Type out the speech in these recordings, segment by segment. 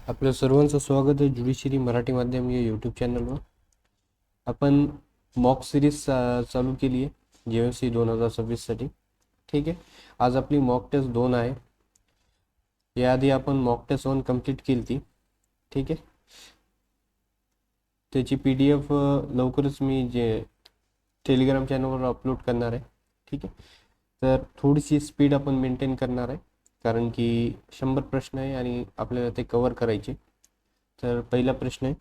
आपल्या सर्वांचं स्वागत आहे ज्युडिशरी मराठी माध्यम या यूट्यूब चॅनलवर. आपण मॉक सिरीज चालू केली आहे JMC 2026साठी. ठीक आहे, आज आपली मॉक टेस्ट 2 आहे. याआधी आपण मॉक टेस्ट 1 कंप्लीट केली ती. ठीक आहे, त्याची PDF लवकरच मी टेलिग्राम चॅनलवर अपलोड करणार आहे. ठीक आहे, तर थोडीशी स्पीड आपण मेंटेन करणार आहे, कारण की 100 प्रश्न आहे आणि आपल्याला ते कव्हर करायचे. तर पहिला प्रश्न आहे,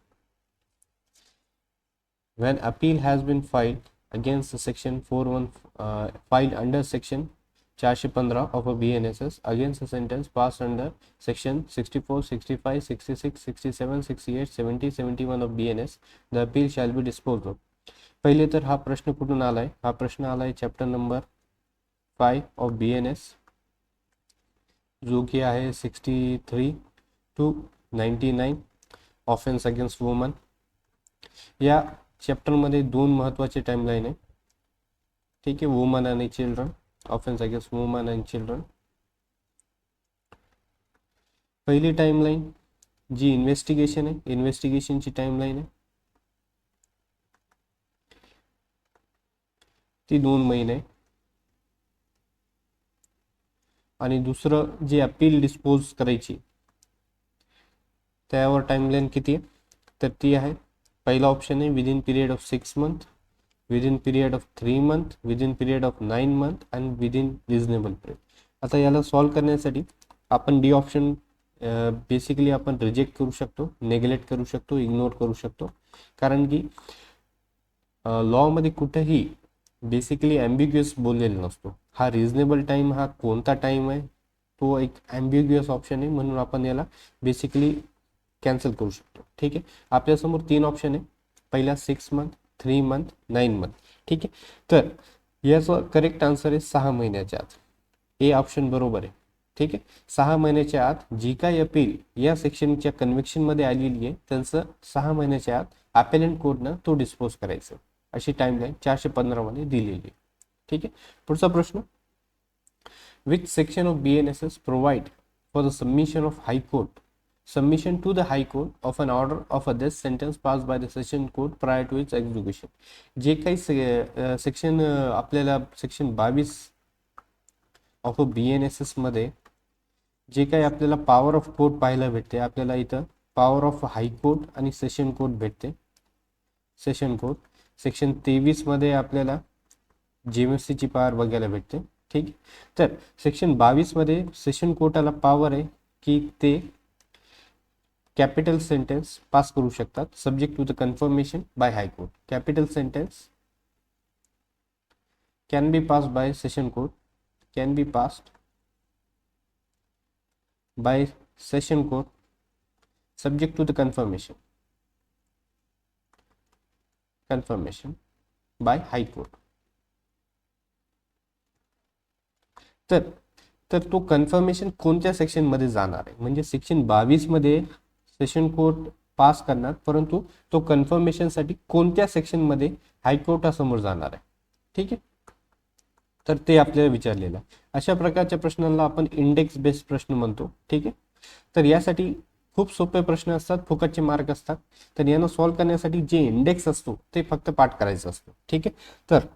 when appeal has been filed against section 41 filed under section 415 of a BNSS against a sentence passed under section 64, 65, 66, 67, 68, 70, 71 of BNS, the appeal shall be disposed of. पहिले तर हा प्रश्न कुठून आलाय? हा प्रश्न आलाय चॅप्टर नंबर 5 ऑफ BNS, जो की आहे 63 to 99 ऑफेन्स अगेन्स्ट वुमन. या चॅप्टरमध्ये दोन महत्त्वाचे टाइमलाईन आहे. ठीक आहे, वुमन आणि children, offence against woman and children. पहिली टाइमलाईन जी इन्व्हेस्टिगेशन आहे, इन्व्हेस्टिगेशनची टाइमलाईन आहे ती 2 महिने आहे. आणि दुसरं जे अपील डिस्पोज करायची त्यावर टाइमलाईन किती आहे, तर ती आहे, पहिला ऑप्शन आहे within period of 6 month, within period of 3 month, within period of 9 month and within reasonable period. आता याला सॉल्व करण्यासाठी आपण डी ऑप्शन बेसिकली आपण रिजेक्ट करू शकतो, नेग्लेक्ट करू शकतो, इग्नोर करू शकतो, कारण की लॉमध्ये कुठेही बेसिकली ॲम्बिग्युअस बोललेला नसतो. हा रिजनेबल टाईम हा कोणता टाईम आहे तो एक ॲम्बिग्युअस ऑप्शन आहे, म्हणून आपण याला बेसिकली कॅन्सल करू शकतो. ठीक आहे, आपल्यासमोर 3 ऑप्शन आहे, पहिला 6 मंथ, 3 मंथ, 9 मंथ. ठीक आहे, तर याचं करेक्ट आन्सर आहे 6 महिन्याच्या आत. ए ऑप्शन बरोबर आहे. ठीक आहे, 6 महिन्याच्या आत जी काही अपील या सेक्शनच्या कन्व्हिक्शनमध्ये आलेली आहे त्यांचं 6 महिन्याच्या आत अपेलंट कोर्टनं तो डिस्पोज करायचं, अशी टाइमलाईन 415 मध्ये दिलेली आहे. ठीक आहे, पुढचा प्रश्न, which section of BNSS provide for the submission of high court submission to the high court of an order of a death sentence passed by the session court prior to its execution. जे काही section आपल्याला section 22 of BNSS मध्ये जे काही आपल्याला power of court पाहायला भेटते, आपल्याला इथं पॉवर ऑफ हायकोर्ट आणि सेशन कोर्ट भेटते. सेशन कोर्ट सेक्शन 23 मध्ये आपल्याला JMC ची पॉवर बघायला भेटते. ठीक आहे, तर सेक्शन 22 मध्ये सेशन कोर्टाला पॉवर आहे की ते कॅपिटल सेंटेन्स पास करू शकतात subject to the confirmation by high court. Capital sentence can be passed by session court, can be passed by session court subject to the confirmation by high court. तर तो confirmation कोणत्या section मध्ये जाणार आहे, म्हणजे section 22 मध्ये सेशन कोर्ट पास करणार, परंतु तो कन्फर्मेशन साठी कोणत्या सेक्शन मध्ये हायकोर्टासमोर जाणार आहे. ठीक आहे, तर ते आपल्याला विचारलेलं आहे. अशा प्रकारच्या प्रश्नांना आपण इंडेक्स बेस्ड प्रश्न म्हणतो. ठीक आहे, तर यासाठी खूप सोपे प्रश्न असतात, फुकटचे मार्क असतात. तर यांना सॉल्व्ह करण्यासाठी जे इंडेक्स असतो ते फक्त पाठ करायचं असतं. ठीक आहे, तर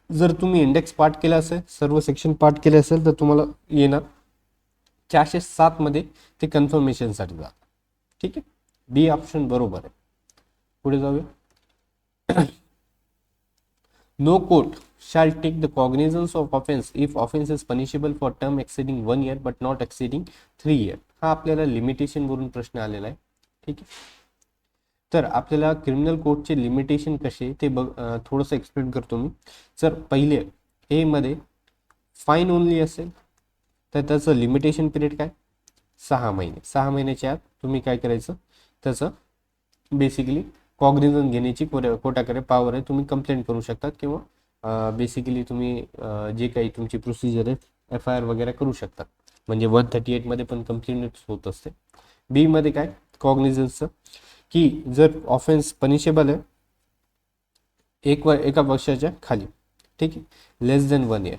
जर तुम्ही इंडेक्स पाठ केला असेल, सर्व सेक्शन पाठ केले असेल, तर तुम्हाला येणार 407 मध्ये ते कन्फर्मेशनसाठी जात. ठीक आहे, बी ऑप्शन बरोबर आहे. पुढे जाऊया. No court shall take the cognizance of offense if offense is punishable for term exceeding 1 year but not exceeding 3 year. हा आपल्याला लिमिटेशन वरून प्रश्न आलेला आहे. ठीक आहे, तर आपल्याला क्रिमिनल कोर्टचे लिमिटेशन कसे ते थोडंसं एक्सप्लेन करतो मी. जर पहिले ए मध्ये फाईन ओनली असेल तर त्याचं लिमिटेशन पिरियड काय, 6 महिने. 6 महिन्याच्या आत तुम्ही काय करायचं, त्याचं बेसिकली कॉग्निझन्स घेण्याची कोर्टाकडे पॉवर आहे, तुम्ही कंप्लेंट करू शकतात किंवा बेसिकली तुम्ही जे काही तुमची प्रोसिजर आहे FIR वगैरे करू शकतात, म्हणजे 138 मध्ये पण कंप्लेंट होत असते. बी मध्ये काय कॉग्निझन्सचं, की जर ऑफेन्स पनिशेबल आहे एका वर्षाच्या खाली, ठीक आहे, लेस देन 1 इयर,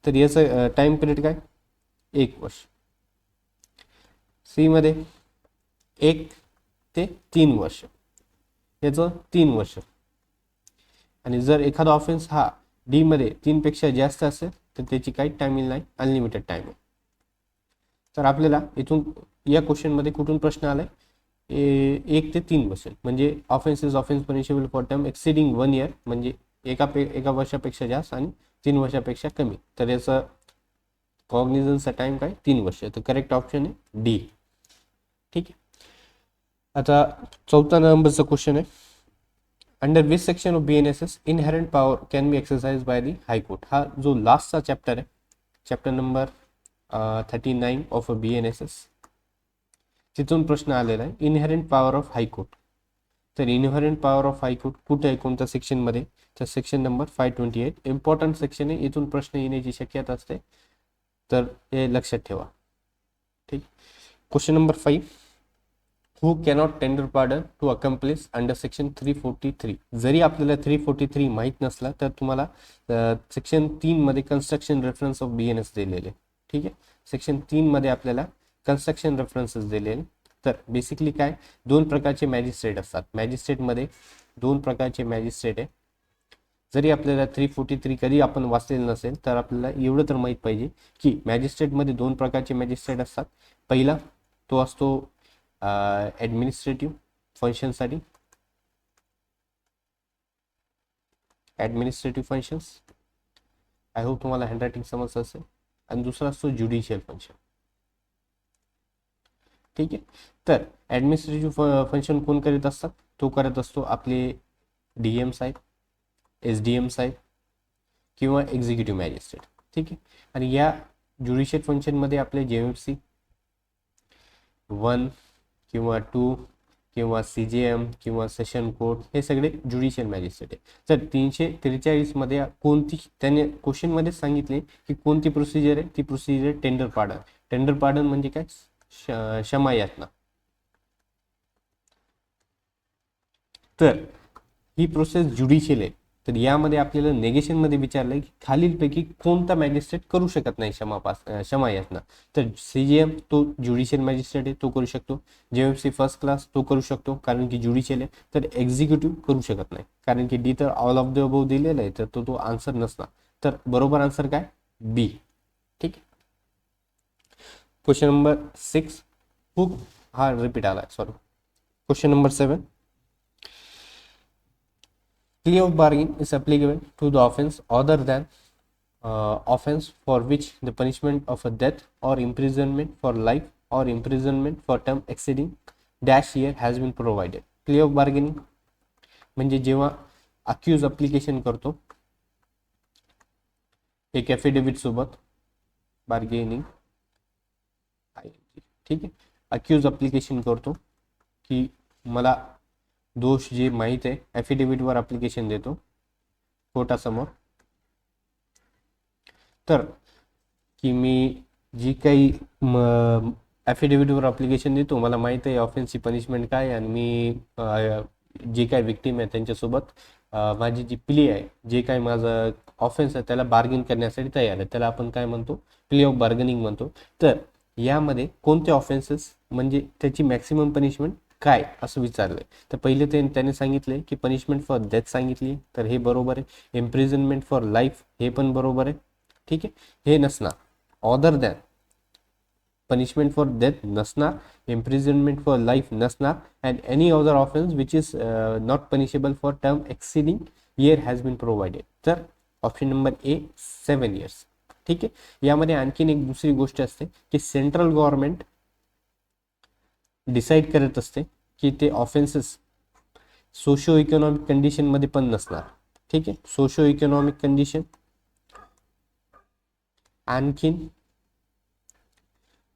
तर याचं टाइम पिरियड काय, 1 वर्ष. सी मध्ये 1 ते 3 वर्ष, याचं 3 वर्ष. आणि जर एखादा ऑफेन्स हा डी मध्ये 3 पेक्षा जास्त असेल तर त्याची काही टायमिंग नाही, अनलिमिटेड टाइम आहे. तर आपल्याला इथून या क्वेश्चन मध्ये कुठून प्रश्न आलाय, 1 ते 3 वर्ष म्हणजे offence is offence punishable for term exceeding 1 year, म्हणजे एका वर्षापेक्षा जास्त आणि 3 वर्षापेक्षा कमी. तर याचा कॉग्निझन्सचा टाइम काय, 3 वर्ष. तर करेक्ट ऑप्शन आहे डी. ठीक आहे. आता 14 नंबरचा क्वेश्चन आहे, under which section of BNSS inherent power can be exercise by the high court. हा जो लास्टचा चॅप्टर आहे, चॅप्टर नंबर 39 ऑफ BNSS, तिथून प्रश्न आलेला आहे, इनहेरेंट पॉवर ऑफ हायकोर्ट. तर इनहेरेंट पॉवर ऑफ हायकोर्ट कुठे आहे, कोणत्या सेक्शन मध्ये, तर सेक्शन नंबर 528. इम्पॉर्टंट सेक्शन आहे, इथून प्रश्न येण्याची शक्यता असते, तर हे लक्षात ठेवा. ठीक. Question number 5, who cannot tender pardon to accomplice under section 343. जरी आपल्याला 343 माहीत नसला तर तुम्हाला सेक्शन 3 मध्ये कन्स्ट्रक्शन रेफरन्स ऑफ BNS दिलेले. ठीक आहे. सेक्शन 3 मध्ये आपल्याला कन्स्ट्रक्शन रेफरन्सेस दिलेले. तर बेसिकली काय, 2 प्रकारचे मॅजिस्ट्रेट असतात. मॅजिस्ट्रेटमध्ये 2 प्रकारचे मॅजिस्ट्रेट आहे. जरी आपल्याला 343 कधी आपण वाचलेलं नसेल तर आपल्याला एवढं तर माहीत पाहिजे की मॅजिस्ट्रेटमध्ये 2 प्रकारचे मॅजिस्ट्रेट असतात. पहिला तो असतो ॲडमिनिस्ट्रेटिव्ह फंक्शनसाठी, ॲडमिनिस्ट्रेटिव्ह फंक्शन्स, आय होप तुम्हाला हँडरायटिंग समजत असेल. आणि दुसरा असतो ज्युडिशियल फंक्शन. ठीक आहे. तर ॲडमिनिस्ट्रेटिव्ह फंक्शन कोण करीत असतात, तो करत असतो आपले DM साहेब, SDM साहेब किंवा एक्झिक्युटिव्ह मॅजिस्ट्रेट. ठीक आहे. आणि या ज्युडिशियल फंक्शनमध्ये आपले JMFC 1 किंवा 2 किंवा CJM किंवा सेशन कोर्ट हे सगळे ज्युडिशियल मॅजिस्ट्रेट आहे. तर 343 मध्ये कोणती, त्याने क्वेश्चन मध्ये सांगितले की कोणती प्रोसिजर आहे, ती procedure tender pardon. Tender pardon म्हणजे काय, क्षमा याचना. तर ही प्रोसेस ज्युडिशियल आहे. तर यामध्ये आपल्याला नेगेशन मध्ये विचारलंय की खालीलपैकी कोणता मॅजिस्ट्रेट करू शकत नाही क्षमा याचना. तर CJM तो ज्युडिशियल मॅजिस्ट्रेट आहे, तो करू शकतो. JMFC फर्स्ट क्लास तो करू शकतो कारण की ज्युडिशियल आहे. तर एक्झिक्युटिव्ह करू शकत नाही कारण की डी तर ऑल ऑफ द अबोव दिलेला आहे, तर तो आन्सर नसणार. तर बरोबर आन्सर काय, बी. ठीक आहे. क्वेश्चन नंबर 6, हू, हा रिपीट आला, sorry. Question number 7, plea of bargain is applicable to the offense other than offense for which the punishment of a death or imprisonment for life or imprisonment for term exceeding dash year has been provided. Plea of bargaining म्हणजे जेव्हा accused application करतो एक affidavit सोबत, bargaining, ठीक आहे, accused application करतो की मला दोष जे माहीत आहे, ॲफिडेव्हिटवर ॲप्लिकेशन देतो कोर्टासमोर, तर की मी जी काही ॲफिडेव्हिटवर ॲप्लिकेशन देतो, मला माहीत आहे ऑफेन्सची पनिशमेंट काय, आणि मी जे काय विक्टीम आहे त्यांच्यासोबत माझी जी प्ली आहे, जे काय माझं ऑफेन्स आहे त्याला बार्गेन करण्यासाठी तयार आहे, त्याला आपण काय म्हणतो, प्ली ऑफ बार्गेनिंग म्हणतो. तर यामध्ये कोणते ऑफेन्सेस म्हणजे त्याची मॅक्सिमम पनिशमेंट काय असं विचारलंय. तर पहिले त्याने सांगितले की पनिशमेंट फॉर डेथ सांगितली, तर हे बरोबर आहे. इम्प्रिझनमेंट फॉर लाईफ हे पण बरोबर आहे. ठीक आहे. हे नसणार, other than, punishment for death नसणार, इम्प्रिझनमेंट फॉर लाईफ नसणार, and any other offence which is not punishable for term exceeding year has been provided. तर ऑप्शन नंबर ए 7 years. ठीक आहे. यामध्ये आणखीन एक दुसरी गोष्ट असते की सेंट्रल गव्हर्नमेंट डिसाईड करत असते की ते ऑफेन्सेस सोशो इकॉनॉमिक कंडिशन मध्ये पण नसणार. ठीक आहे. सोशो इकॉनॉमिक कंडिशन, आणखीन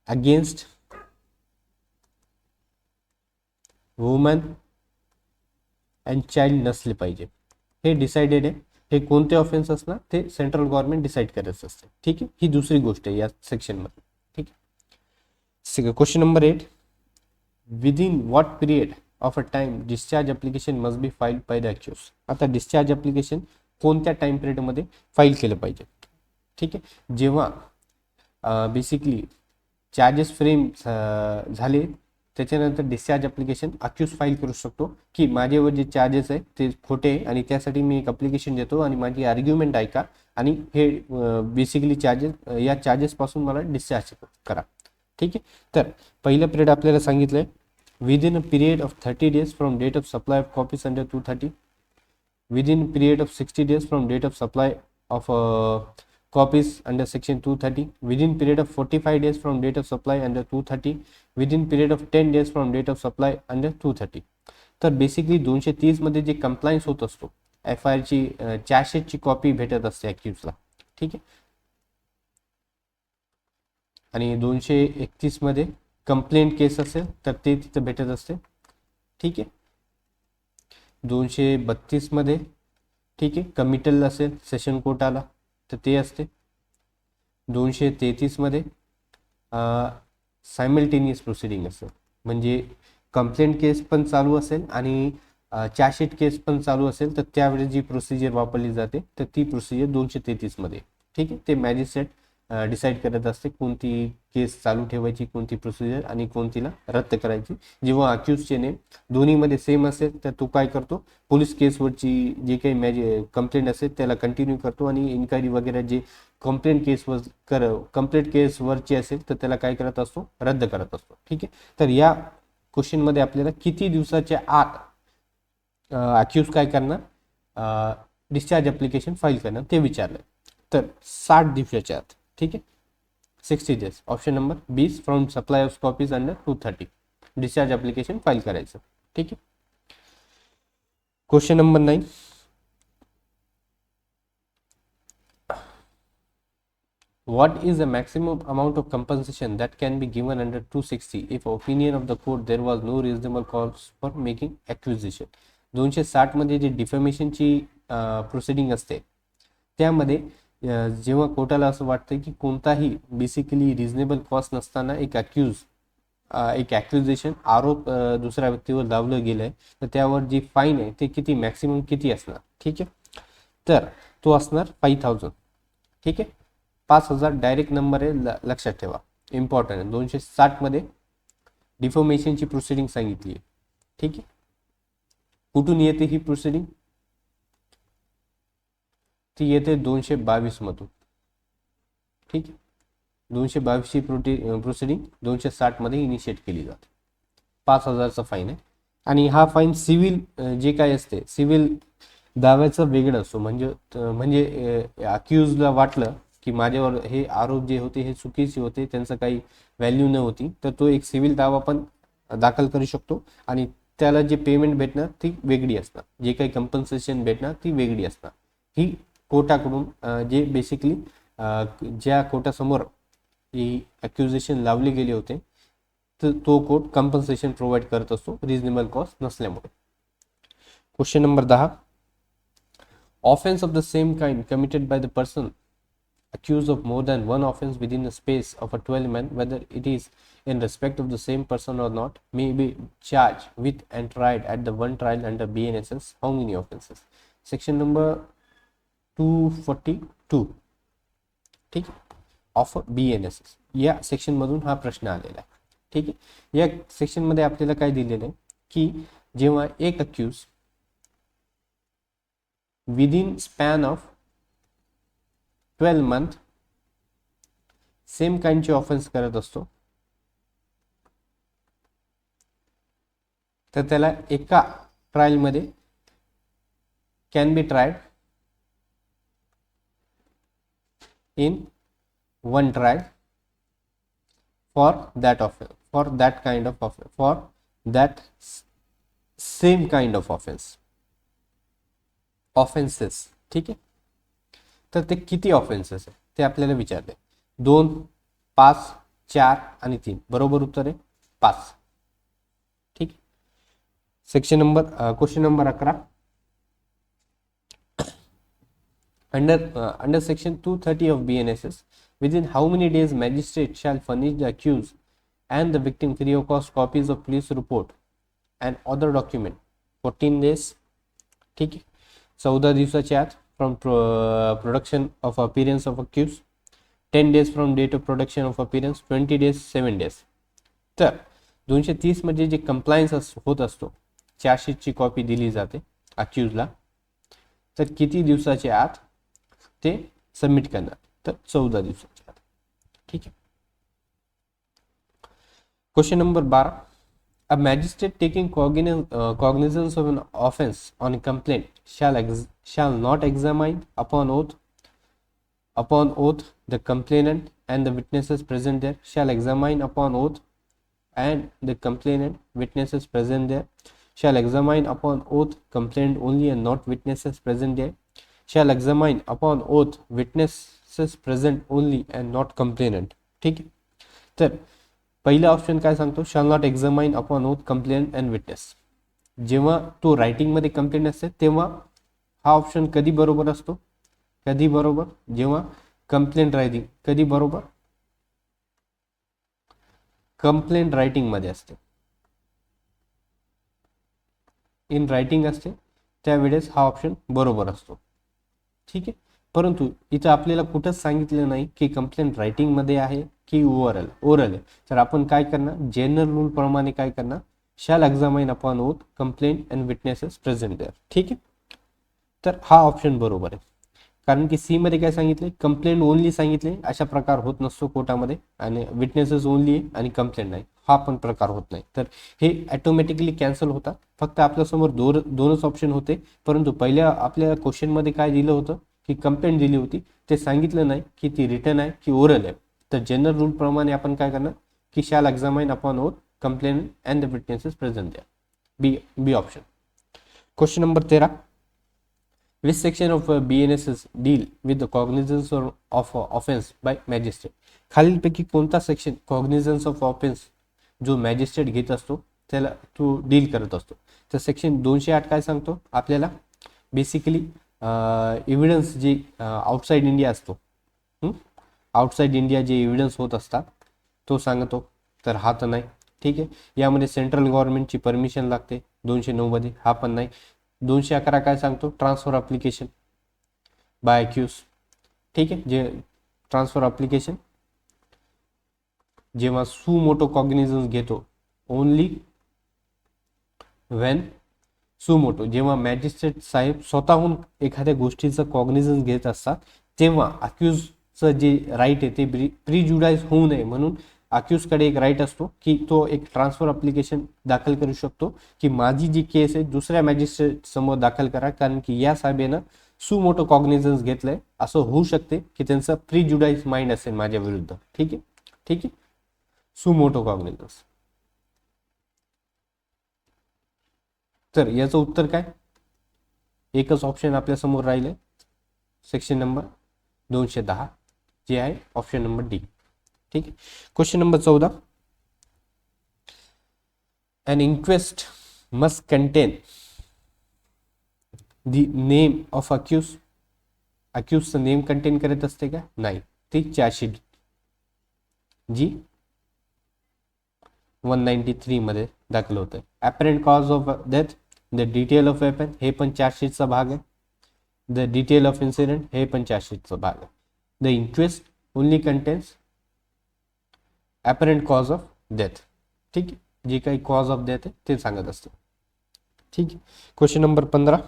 अगेन्स्ट वुमन अँड चाइल्ड नसले पाहिजे. हे डिसाइडेड आहे. हे कोणते ऑफेन्स असणार ते सेंट्रल गव्हर्नमेंट डिसाईड करत असते. ठीक आहे. ही दुसरी गोष्ट आहे या सेक्शन मध्ये. ठीक आहे. Question number 8, within what period of a time discharge application must be filed by the accused. आता डिस्चार्ज अप्लिकेशन कोणत्या टाइम पिरियडमध्ये फाईल केलं पाहिजे. ठीक आहे. जेव्हा बेसिकली चार्जेस फ्रेम झाले त्याच्यानंतर डिस्चार्ज ॲप्लिकेशन अक्यूज फाईल करू शकतो की माझ्यावर जे चार्जेस आहे ते खोटे आहे आणि त्यासाठी मी एक ॲप्लिकेशन देतो आणि माझी आर्ग्युमेंट ऐका आणि हे बेसिकली चार्जेस या चार्जेसपासून मला डिस्चार्ज करा. ठीक आहे. तर पहिलं पिरियड आपल्याला सांगितलं आहे within a period of 30 days from date of supply of copies under 230, within period of 60 days from date of supply of copies under section 230, within period of 45 days from date of supply under 230, within period of 10 days from date of supply under 230. तर basically 230 मध्ये जे compliance होत असतो F I R ची चार्जशीटची copy भेटत असते ॲक्युजला. ठीक आहे. आणि 231 मध्ये कंप्लेंट केस असेल तर ते तिथं भेटत असते. ठीक आहे. 232 मध्ये ठीक आहे कमिटल असेल सेशन कोर्टाला तर ते असते. 233 मध्ये सायमल्टेनियस प्रोसिडिंग असेल म्हणजे कंप्लेंट केस पण चालू असेल आणि चार्जशीट केस पण चालू असेल तर त्यावेळेस जी प्रोसिजर वापरली जाते तर ती प्रोसिजर 233 मध्ये. ठीक आहे. ते मॅजिस्ट्रेट डिसाईड करत असते कोणती केस चालू ठेवायची, कोणती प्रोसिजर आणि कोणतीला रद्द करायची. जेव्हा अक्यूजचे नेम दोन्हीमध्ये सेम असेल तर तो काय करतो पोलीस केसवरची जे काही कंप्लेंट असेल त्याला कंटिन्यू करतो आणि इन्क्वायरी वगैरे जे कंप्लेंट केसवरची असेल तर त्याला काय करत असतो रद्द करत असतो. ठीक आहे. तर या क्वेश्चनमध्ये आपल्याला किती दिवसाच्या आत अक्यूज काय करणार डिस्चार्ज ॲप्लिकेशन फाईल करणार ते विचारलं. तर 60 दिवसाच्या आत. ठीक आहे. 60 days. Option number 20 from supply of copies under 230 discharge application file करायचं. ठीक आहे. Question number 9. What is the maximum amount of compensation that can be given under 260 if opinion of the court there was no reasonable cause for making accusation? 260 मध्ये जे डिफेमेशनची proceeding असते त्यामध्ये जेव्हा कोर्टाला असं वाटतं की कोणताही बेसिकली रिझनेबल कॉज नसताना एक ॲक्युजेशन आरोप दुसऱ्या व्यक्तीवर लावलं गेलं आहे तर त्यावर जी फाईन आहे ते किती मॅक्सिमम किती असणार. ठीक आहे. तर तो असणार 5000. ठीक आहे. 5000 डायरेक्ट नंबर आहे लक्षात ठेवा इम्पॉर्टंट आहे. 260 मध्ये डिफॉर्मेशनची प्रोसिडिंग सांगितली आहे. ठीक आहे. कुठून येते ही प्रोसिडिंग ती येते 222 मधून. ठीक आहे. 222 ची प्रोसिडिंग 260 मध्ये इनिशिएट केली जाते. 5000चा फाईन आहे आणि हा फाईन सिव्हिल जे काय असते सिव्हिल दाव्याचं वेगळं असतो. म्हणजे अक्यूजला वाटलं की माझ्यावर हे आरोप जे होते हे चुकीचे होते त्यांचं काही व्हॅल्यू न होती तर तो एक सिव्हिल दावा पण दाखल करू शकतो आणि त्याला जे पेमेंट भेटणार ती वेगळी असणार, जे काही कंपन्सेशन भेटणार ती वेगळी असणार. ही कोर्टाकडून जे बेसिकली ज्या कोर्टासमोर ही अक्युजेशन लावले गेले होते तर तो कोर्ट कंपन्सेशन प्रोव्हाइड करत असतो रिजनेबल कॉस्ट नसल्यामुळे. Question number 10. Offence of the same kind committed by the person accused of more than one offense within the space of a 12 month, whether it is in respect of the same person or not, may be charged with and tried at the one trial under BNSS. How many offenses? Section number 242. ठीक आहे. Of BNSS या section मधून हा प्रश्न आलेला आहे. ठीक आहे. या सेक्शन मध्ये आपल्याला काय दिलेलं आहे की जेव्हा एक accused within span of 12 month same काइंडचे ऑफेन्स करत असतो तर त्याला एका ट्रायल मध्ये can be tried in one trial for that offence for that kind of offence for that same kind of offences. ठीक आहे. तर ते किती ऑफेन्सेस आहे ते आपल्याला विचारले. 2, 5, 4 आणि 3. बरोबर उत्तर आहे 5. ठीक. Question number 11. Under section 230 of BNSS, within how many days magistrate shall furnish the accused and the victim free of cost copies of police report and other document? 14 days. ठीक आहे. 14 दिवसाच्या आत from production of appearance of accused. 10 days from date of production of appearance, 20 days, 7 days. तर 230 मध्ये जे compliance होत असतो, चार्जशीटची copy दिली जाते अक्यूजला, तर किती दिवसाच्या आत ते सबमिट करणार, तर 14 दिवसाच्या आत. ठीक आहे. Question number 12. A magistrate taking cognizance of an offence on a complaint shall not examine upon oath the complainant and the witnesses present there, shall examine upon oath and the complainant, witnesses present there, shall examine upon oath complainant only and not witnesses present there, shall examine upon oath witnesses present only and not complainant. ठीक आहे. तर पहिला option काय सांगतो, shall not examine upon oath complaint and witness. जेव्हा तो writing मध्ये complaint असते तेव्हा हा ऑप्शन कधी बरोबर असतो, कधी बरोबर, जेव्हा कंप्लेंट रायटिंग, कधी बरोबर, कंप्लेंट रायटिंग मध्ये असते, इन रायटिंग असते त्यावेळेस हा ऑप्शन बरोबर असतो. ठीक आहे. परंतु इथं आपल्याला कुठंच सांगितलं नाही की कंप्लेंट रायटिंग मध्ये आहे की ओरल आहे. तर आपण काय करणार, जनरल रूल प्रमाणे काय करणार, shall examine upon oath complaint and witnesses present there. ठीक आहे. तर हा ऑप्शन बरोबर आहे, कारण की सी मध्ये काय सांगितले, कंप्लेंट ओनली सांगितले, अशा प्रकार होत नसतो कोर्टामध्ये, आणि विटनेसेस ओनली आहे आणि कंप्लेंट नाही, हा पण प्रकार होत नाही. तर हे ऑटोमॅटिकली कॅन्सल होतात. फक्त आपल्यासमोर दोनच ऑप्शन होते, परंतु पहिल्या आपल्या क्वेश्चन मध्ये काय दिलं होतं की कंप्लेंट दिली होती, ते सांगितलं नाही की ती रिटर्न आहे की ओरल आहे. तर जनरल रूल प्रमाणे आपण काय करणार की shall examine upon oath complaint and the witnesses present there, B option. Question number 13. Which section of BNSS deal with the cognizance of offense by magistrate? खालीलपैकी कोणता सेक्शन कॉग्निझन्स ऑफ ऑफेन्स जो magistrate घेत असतो त्याला तो deal करत असतो? तर सेक्शन 208 काय सांगतो आपल्याला, बेसिकली एव्हिडन्स जे आउटसाइड इंडिया असतो, आउटसाइड इंडिया जे एव्हिडन्स होत असतात तो सांगतो. तर हा तर नाही. ठीक आहे. यामध्ये सेंट्रल गव्हर्नमेंटची परमिशन लागते 209 मध्ये, हा पण नाही. 211 काय सांगतो, ट्रान्सफर अप्लिकेशन बाय अक्यूज. ठीक आहे. जे ट्रान्सफर अप्लिकेशन जेव्हा सू मोटो कॉग्निझन्स घेतो, ओनली व्हेन सू मोटो, जेव्हा मॅजिस्ट्रेट साहेब स्वतःहून एखाद्या गोष्टीचं कॉग्निझन्स घेत असतात तेव्हा अक्यूजचं जे राईट आहे ते प्रिजुडाइज होऊ नये म्हणून अक्यूजकडे एक राईट असतो की तो एक ट्रान्सफर अप्लिकेशन दाखल करू शकतो की माझी जी केस आहे दुसऱ्या मॅजिस्ट्रेट समोर दाखल करा, कारण की या साहेबानं सू मोटो कॉग्निझन्स घेतलंय, असं होऊ शकते की त्यांचं प्रिजुडाइज माइंड असेल माझ्या विरुद्ध. ठीक आहे. ठीक आहे. सू मोटो कॉग्निझन्स. तर याचं उत्तर काय, एकच ऑप्शन आपल्या समोर राहिले, सेक्शन नंबर 210 जे आहे ऑप्शन नंबर डी. ठीक आहे. Question number 14. An inquest must contain the name of accused. अक्यूजचं नेम कंटेन करत असते का, नाही. ती चार्जशीट जी 193 मध्ये दाखल होते. Apparent cause of death, the detail of weapon, हे पण चार्जशीटचा भाग आहे. द डिटेल ऑफ इन्सिडेंट, हे पण चार्जशीटचा भाग आहे. The inquest only contains apparent cause of death. ठीक आहे. जे काही कॉज ऑफ डेथ आहे ते सांगत असते. ठीक आहे. Question number 15.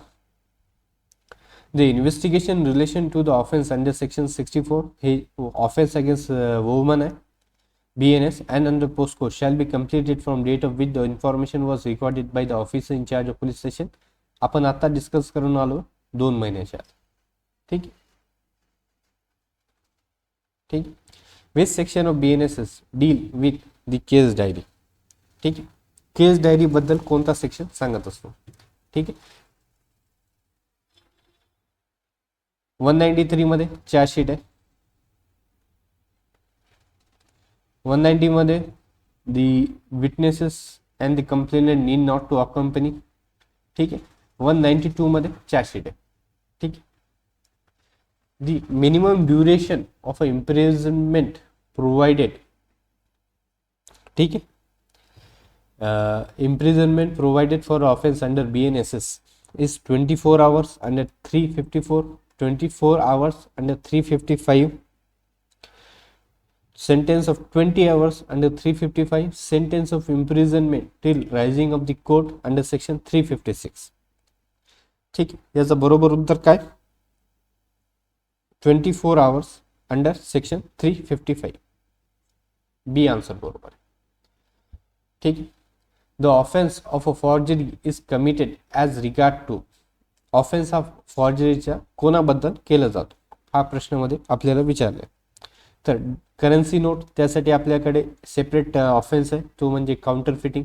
The investigation relation to the offence under section 64, हे ऑफेन्स अगेन्स्ट वुमन आहे, BNS and under POSCO shall be completed from date of which the information was recorded by the officer in charge of police station. आपण आता discuss करून आलो 2 महिन्याच्या आत. ठीक. ठीक. Which section of BNSS deal with the case diary. ठीक आहे. केस डायरी बद्दल कोणता सेक्शन सांगत असतो. ठीक आहे. 193 मध्ये चार्जशीट आहे. 190 मध्ये the witnesses and the complainant need not to accompany. ठीक आहे. 192 मध्ये चार्जशीट आहे. ठीक. the minimum duration of imprisonment provided. ठीक आहे. imprisonment provided for offense under BNSS is 24 hours under 354, 24 hours under 355, sentence of 20 hours under 355, sentence of imprisonment till rising of the court under section 356. ठीक आहे, याचं बरोबर उत्तर काय? 24 hours under section 355. B answer बरोबर आहे. ठीक आहे. The offence of a forgery is committed as regard to. Offence हा फॉर्जरीच्या कोणाबद्दल केला जातो, हा प्रश्नामध्ये आपल्याला विचारला. तर करन्सी नोट, त्यासाठी आपल्याकडे सेपरेट ऑफेन्स आहे, तो म्हणजे counter fitting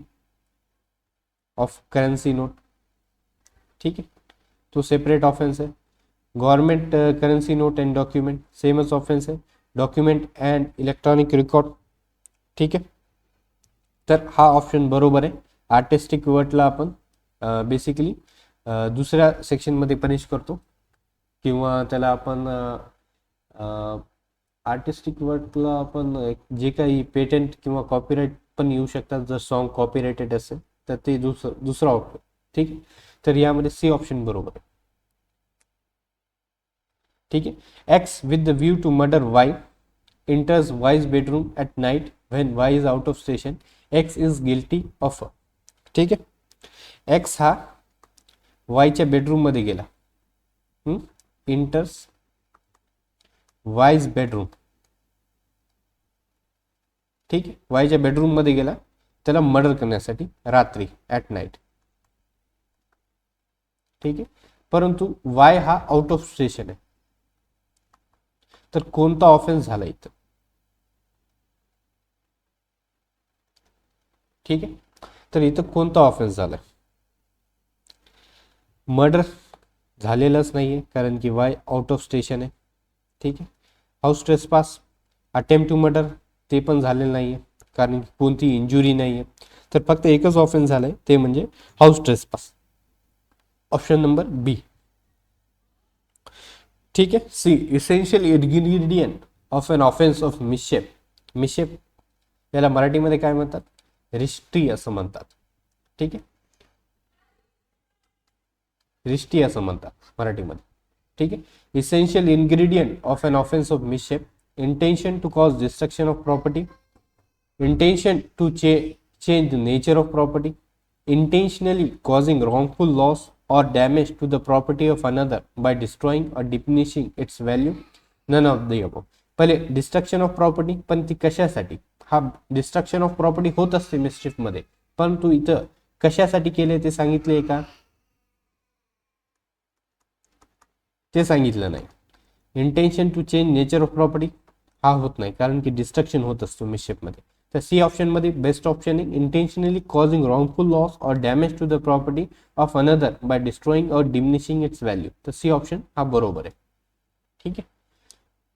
of currency note. ठीक आहे, तो सेपरेट ऑफेन्स आहे. Government currency note and document सेमच ऑफेन्स आहे. Document and electronic record. ठीक आहे, तर हा ऑप्शन बरोबर आहे. आर्टिस्टिक वर्टला आपण बेसिकली दुसऱ्या सेक्शनमध्ये पनिश करतो, किंवा त्याला आपण आर्टिस्टिक वर्कला आपण जे काही पेटंट किंवा कॉपीराइट पण येऊ शकतात, जर सॉन्ग कॉपीराइटेड असेल तर ते दुसरा ऑप्शन. ठीक आहे, तर यामध्ये सी ऑप्शन बरोबर आहे. ठीक आहे. X with the view to murder Y enters Y's bedroom at night when Y is out of station. X is guilty of. ठीक आहे, X हा Y च्या बेडरूम मध्ये गेला. enters Y's bedroom. ठीक आहे, Y च्या बेडरूम मध्ये गेला त्याला मर्डर करण्यासाठी रात्री ॲट नाईट. ठीक आहे, परंतु Y हा आउट ऑफ स्टेशन आहे. तर कोणता ऑफेन्स झाला इथं? ठीक आहे, तर इथं कोणता ऑफेन्स झालाय? मर्डर झालेलाच नाहीये, कारण की वाय आउट ऑफ स्टेशन आहे. ठीक आहे, house trespass, attempt to murder ते पण झालेलं नाहीये, कारण की कोणती इंजुरी नाहीये. तर फक्त एकच ऑफेन्स झालाय, ते म्हणजे house trespass. Option number B. ठीक आहे. C essential ingredient of an offence of mischief. Mischief याला मराठीमध्ये काय म्हणतात? रिष्टी असं म्हणतात. ठीक आहे, रिष्टी असं म्हणतात मराठीमध्ये. ठीक आहे, essential ingredient of an offence of mischief: intention to cause destruction of property, intention to change the nature of property, intentionally causing wrongful loss or damage to the property of another by destroying or diminishing its value, none of the above. पहिले destruction of property, पण ती कशासाठी? हा destruction of property होत असते मिसचिफ मध्ये, परंतु इथं कशासाठी केले ते सांगितले का? ते सांगितलं नाही. Intention to change nature of property हा होत नाही, कारण की डिस्ट्रक्शन होत असतो मिसचिफ मध्ये. तर सी ऑप्शन मध्ये बेस्ट ऑप्शन आहे intentionally causing wrongful loss or damage to the property of another by destroying or diminishing its value. तर सी ऑप्शन हा बरोबर आहे. ठीक आहे,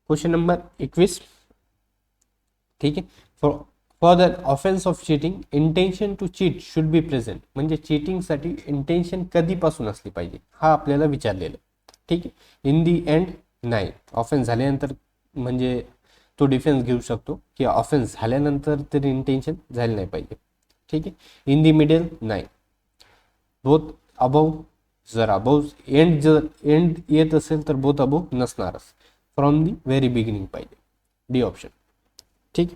क्वेश्चन नंबर 21. ठीक आहे, for the offence of cheating intention to cheat should be present. म्हणजे चीटिंगसाठी इंटेन्शन कधीपासून असली पाहिजे, हा आपल्याला विचारलेला. ठीक आहे, इन दी एंड नाही, ऑफेन्स झाल्यानंतर म्हणजे तो डिफेन्स घेऊ शकतो की ऑफेन्स झाल्यानंतर तरी इंटेन्शन झाले नाही पाहिजे. ठीक आहे, इन दी मिडल नाही, बोथ अबव. जर अबव जर एंड येत असेल तर बोथ अबव नसणारच, फ्रॉम दी व्हेरी बिगिनिंग पाहिजे. D option. ठीक,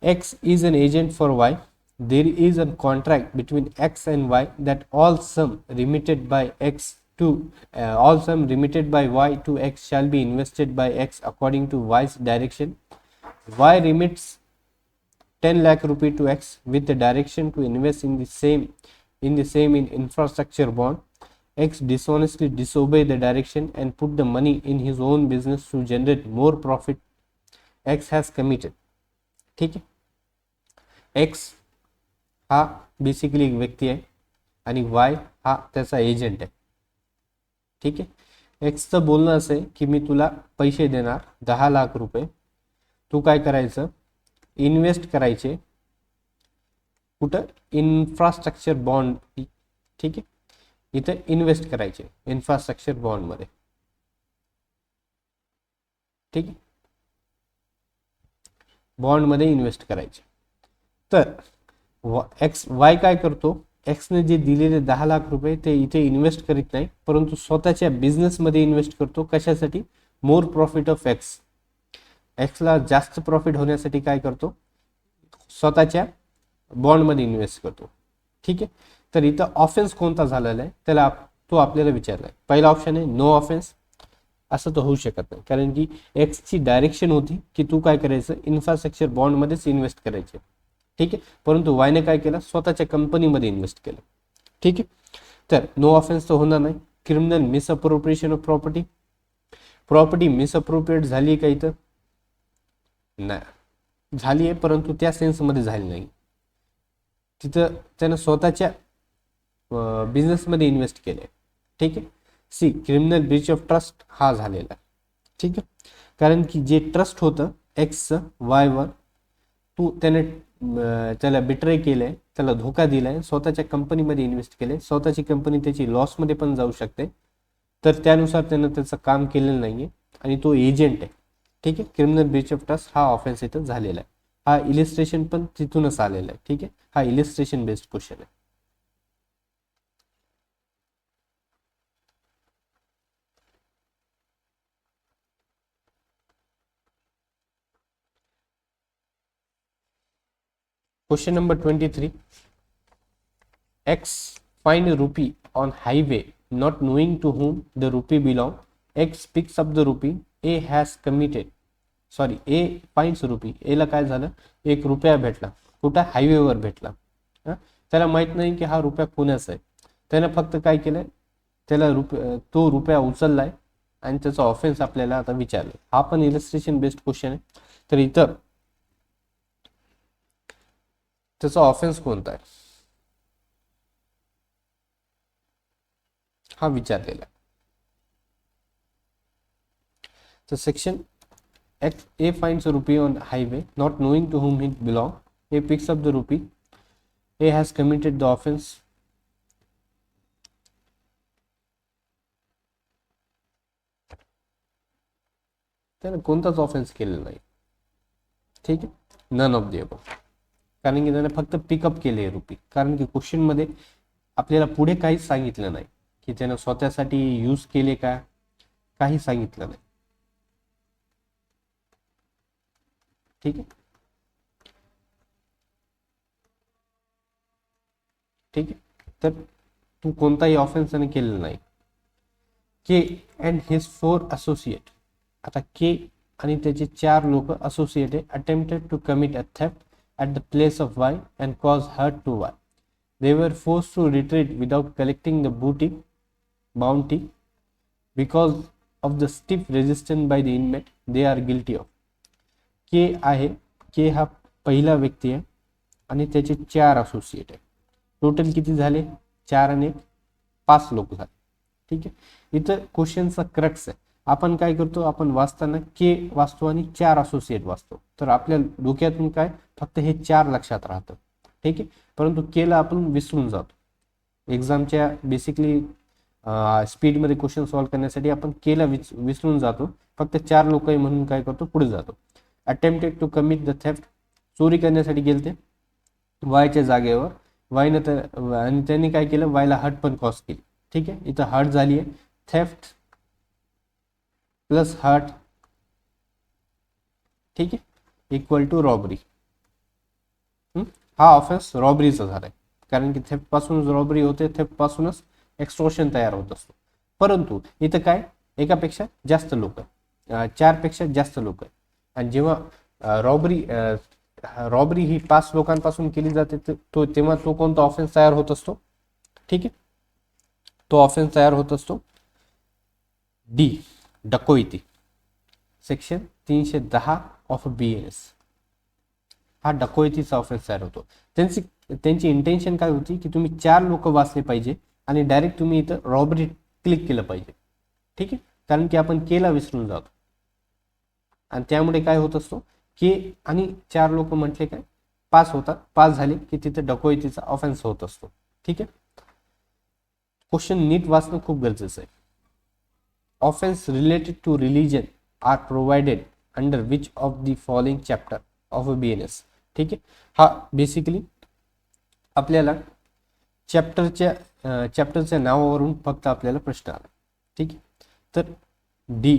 X is an agent for Y. There is an contract between X and Y that all sum remitted by X to all sum remitted by y to x shall be invested by x according to y's direction. Y remits 10 lakh rupee to x with the direction to invest in the same in infrastructure bond. X dishonestly disobey the direction and put the money in his own business to generate more profit. X has committed. ठीक है, X हा basically एक व्यक्ती आहे आणि Y हा त्याचा agent आहे. ठीक आहे, एक्सचं बोलणं असं आहे की मी तुला पैसे देणार 10 लाख रुपये, तू काय करायचं? इन्व्हेस्ट करायचे कुठं? Infrastructure bond. ठीक आहे, इथं इन्व्हेस्ट करायचे इन्फ्रास्ट्रक्चर बॉन्ड मध्ये. ठीक आहे, बॉन्ड मध्ये इन्व्हेस्ट करायचे. तर एक्स वाय काय करतो? एक्सने जे दिलेले 10 लाख रुपये ते इथे इन्व्हेस्ट करीत नाही, परंतु स्वतःच्या बिझनेसमध्ये इन्व्हेस्ट करतो. कशासाठी? More profit of X. एक्सला जास्त प्रॉफिट होण्यासाठी काय करतो, स्वतःच्या बॉन्डमध्ये इन्व्हेस्ट करतो. ठीक आहे. तर इथं ऑफेन्स कोणता झालेला आहे त्याला तो आपल्याला विचारलाय. पहिला ऑप्शन आहे नो ऑफेन्स. असं तर होऊ शकत नाही, कारण की एक्सची डायरेक्शन होती की तू काय करायचं, इन्फ्रास्ट्रक्चर बॉन्डमध्येच इन्व्हेस्ट करायचे. ठीक आहे. परंतु वायने काय केलं, स्वतःच्या कंपनीमध्ये इन्व्हेस्ट केलं. ठीक आहे. तर नो ऑफेन्स तर होणार नाही. Criminal misappropriation of property. Property misappropriate झाली का इथं, नाही झाली आहे, परंतु त्या सेन्समध्ये झाली नाही. तिथं त्यानं स्वतःच्या बिझनेसमध्ये इन्व्हेस्ट केले. ठीक आहे. C criminal breach of trust हा झालेला. ठीक आहे. कारण की जे ट्रस्ट होतं एक्सचं वायवर, त्याला बिट्रे केलंय, त्याला धोका दिलाय, स्वतःच्या कंपनीमध्ये इन्व्हेस्ट केले, स्वतःची कंपनी त्याची लॉसमध्ये पण जाऊ शकते. तर त्यानुसार त्यानं त्याचं काम केलेलं नाहीये आणि तो एजंट आहे. ठीक आहे. क्रिमिनल ब्रीच ऑफ ट्रस्ट हा ऑफेन्स इथं झालेला आहे. हा इलिस्ट्रेशन पण तिथूनच आलेला आहे. ठीक आहे. हा इलिस्ट्रेशन बेस्ड क्वेश्चन आहे. Question number 23. X find a rupee on highway, not knowing to whom the rupee belong. X picks up the rupee. A has committed. Sorry, A finds RuPay. एला काय झालं, एक रुपया भेटला. कुठं, हायवेवर भेटला. त्याला माहित नाही की हा रुपया कोणाचा आहे. त्यानं फक्त काय केलंय, त्याला तो रुपया उचललाय आणि त्याचा ऑफेन्स आपल्याला आता विचारलं. हा पण इलस्ट्रेशन बेस्ड क्वेश्चन आहे. तर इथं त्याचा ऑफेन्स कोणता आहे हा विचारलेला आहे. तर section A finds a rupee on highway, not knowing to whom it belongs. A picks up the rupee. A has committed the offense. त्याने कोणताच ऑफेन्स केलेला नाही. ठीक आहे. None of the above. कारण की त्याने फक्त पिकअप केले रुपी. कारण की क्वेश्चन मध्ये आपल्याला पुढे काहीच सांगितलं नाही की त्यानं स्वतःसाठी यूज केले का, काही सांगितलं नाही. ठीक आहे. ठीक आहे. तर तू कोणताही ऑफेन्स त्याने केलेला नाही. K and his 4 associate. आता के आणि त्याचे 4 लोक असोसिएट आहे. Attempted to commit a theft at the place of Y and cause hurt to Y. They were forced to retreat without collecting the bounty because of the stiff resistance by the inmate they are guilty of. के आहे, के हा पहिला व्यक्ती आहे आणि त्याचे 4 associate आहे. Total किती झाले, 4 आणि 5 लोक झाले. ठीक आहे. इथं क्वेश्चनचा क्रक्स आहे. आपण काय करतो, आपण वाचताना के वाचतो आणि 4 असोसिएट वाचतो. तर आपल्या डोक्यातून काय, फक्त हे 4 लक्षात राहतं. ठीक आहे. परंतु केला आपण विसरून जातो. एक्झामच्या बेसिकली स्पीडमध्ये क्वेश्चन सॉल्व्ह करण्यासाठी आपण केला विसरून जातो. फक्त 4 लोक आहे म्हणून काय करतो, पुढे जातो. Attempted to commit the theft. चोरी करण्यासाठी गेलते वायच्या जागेवर. वायनं तर आणि त्यांनी काय केलं, वायला हर्ट पण कॉज केली. ठीक आहे. इथं हर्ट झाली आहे. थेफ्ट प्लस हर्ट, ठीक आहे, इक्वल टू रॉबरी. हा ऑफेन्स रॉबरीचा झालाय. कारण की थेफ्ट पासूनच रॉबरी होते, थेफ्ट पासूनच एक्सटॉर्शन तयार होत असतो. परंतु इथं काय, एकापेक्षा जास्त लोक, 4 पेक्षा जास्त लोक आहे. आणि जेव्हा रॉबरी ही 5 लोकांपासून केली जाते, तेव्हा तो कोणता ऑफेन्स तयार होत असतो. ठीक आहे. तो ऑफेन्स तयार होत असतो D, dacoity. Section 310 of BNS. हा डकोइतीचा ऑफेन्स तयार होतो. त्यांची इंटेन्शन काय होती की तुम्ही 4 लोक वाचले पाहिजे आणि डायरेक्ट तुम्ही इथं रॉबरी क्लिक केलं पाहिजे. ठीक आहे. कारण की आपण केला विसरून जातो आणि त्यामुळे काय होत असतो, के आणि 4 लोक म्हटले काय, 5 होतात. 5 झाले की तिथे डकोइतीचा ऑफेन्स होत असतो. ठीक आहे. क्वेश्चन नीट वाचणं खूप गरजेचं आहे. Offence related to religion are provided under which of the following chapter of BNS. ठीक आहे. हा बेसिकली आपल्याला चॅप्टरच्या नावावरून फक्त आपल्याला प्रश्न आला. ठीक आहे. तर डी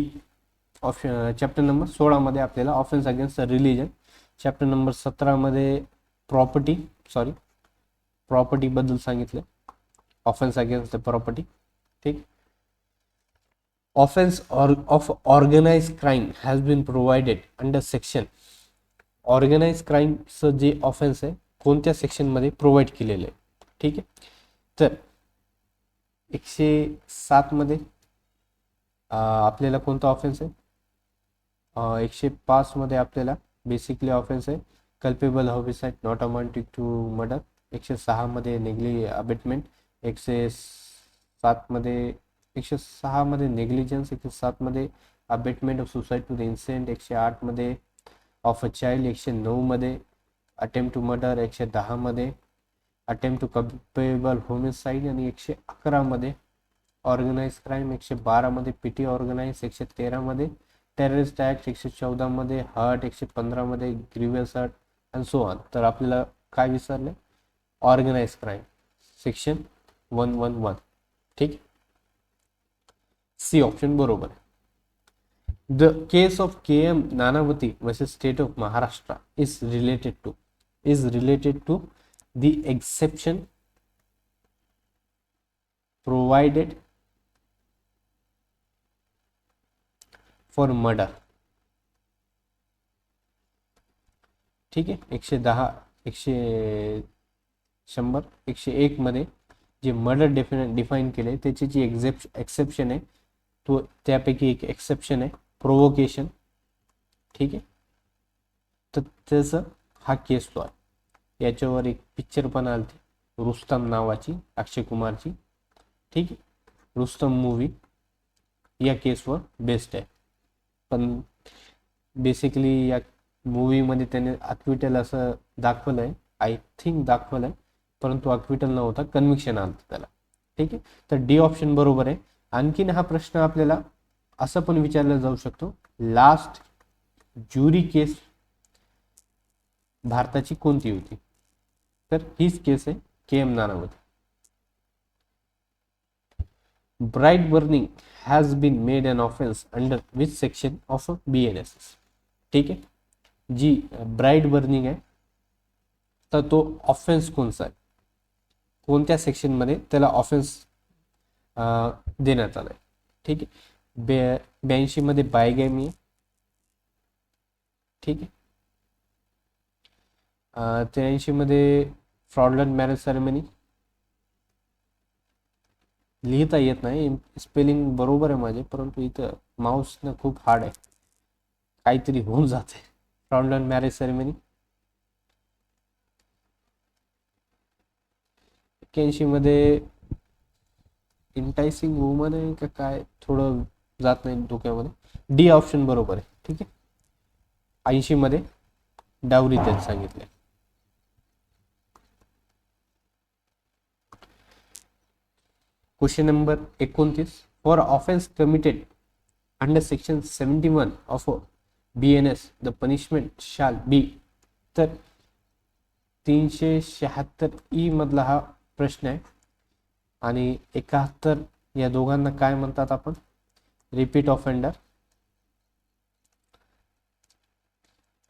चॅप्टर नंबर 16 मध्ये आपल्याला offence against religion, chapter number 17 मध्ये प्रॉपर्टी बद्दल सांगितलं, ऑफेन्स अगेन्स्ट द प्रॉपर्टी. ठीक. Offence of organise crime has been provided under section. Organise क्राईमचं जे ऑफेन्स आहे कोणत्या सेक्शनमध्ये प्रोव्हाइड केलेलं आहे. ठीक आहे. तर 107 मध्ये आपल्याला कोणता ऑफेन्स आहे, 105 मध्ये आपल्याला बेसिकली ऑफेन्स आहे culpable homicide not amounting to murder. 106 मध्ये नेग्ली अबेटमेंट, 106 मध्ये नेग्लिजन्स, 107 मध्ये abetment of suicide to the insane, 108 मध्ये ऑफ अ चाइल्ड, 109 मध्ये अटेम्प्ट टू मर्डर, 110 मध्ये अटेम्प्ट टू कल्पेबल होमिसाइड आणि 111 मध्ये ऑर्गनाइज क्राईम, 112 मध्ये पीटी ऑर्गनाइज, 113 मध्ये टेररिस्ट ऍक्ट, 114 मध्ये हर्ट, 115 मध्ये grievous hurt and so on. तर आपल्याला काय विसरले, ऑर्गनाइज क्राईम सेक्शन 111. ठीक. सी ऑप्शन बरोबर आहे. The case of KM Nanavati versus state of Maharashtra is related to the exception provided for murder. ठीक आहे. 110, 100, 101 मध्ये जे मर्डर डिफाईन केले त्याची जी एक्सेप्शन आहे तो त्यापैकी एक एक्सेप्शन आहे प्रोवोकेशन. ठीक आहे. तर त्याचं हा केस तो आहे. याच्यावर एक पिक्चर पण आलती रुस्तम नावाची, अक्षय कुमारची. ठीक आहे. रुस्तम मूवी या केसवर बेस्ड आहे. पण बेसिकली या मूवीमध्ये त्याने अक्विटल असं दाखवलंय, आय थिंक दाखवलंय, परंतु अक्विटल नव्हता, कन्व्हिक्शन आलं त्याला. ठीक आहे. तर डी ऑप्शन बरोबर आहे. आणखीन हा प्रश्न आपल्याला असं पण विचारला जाऊ शकतो, लास्ट ज्युरी केस भारताची कोणती होती, तर हीच केस आहे KM Nanavati. Bright burning has been made an offence under which section of BNSS. ठीक आहे. जी ब्राइट बर्निंग आहे तर तो ऑफेन्स कोणता आहे, कोणत्या सेक्शन मध्ये त्याला ऑफेन्स देण्यात आलाय. ठीक आहे. 82 मध्ये बायगॅमी. ठीक आहे. 83 मध्ये फ्रॉडलंट मॅरेज सेरेमनी. लिहिता येत नाही, स्पेलिंग बरोबर आहे माझे, परंतु इथं माऊस ना खूप हार्ड आहे, काहीतरी होऊन जाते. फ्रॉडलंट मॅरेज सेरेमनी. 81 मध्ये इंटायसिंग वुमन आहे का काय, थोडं जात नाही डोक्यामध्ये. डी ऑप्शन बरोबर आहे. ठीक आहे. 80 मध्ये डावरी तेच सांगितलंय. Question number 29. For offence committed under section 71 of BNS the punishment shall be. तर 376E मधला हा प्रश्न आहे. आणि 71 या दोघांना काय म्हणतात आपण, रिपीट ऑफेंडर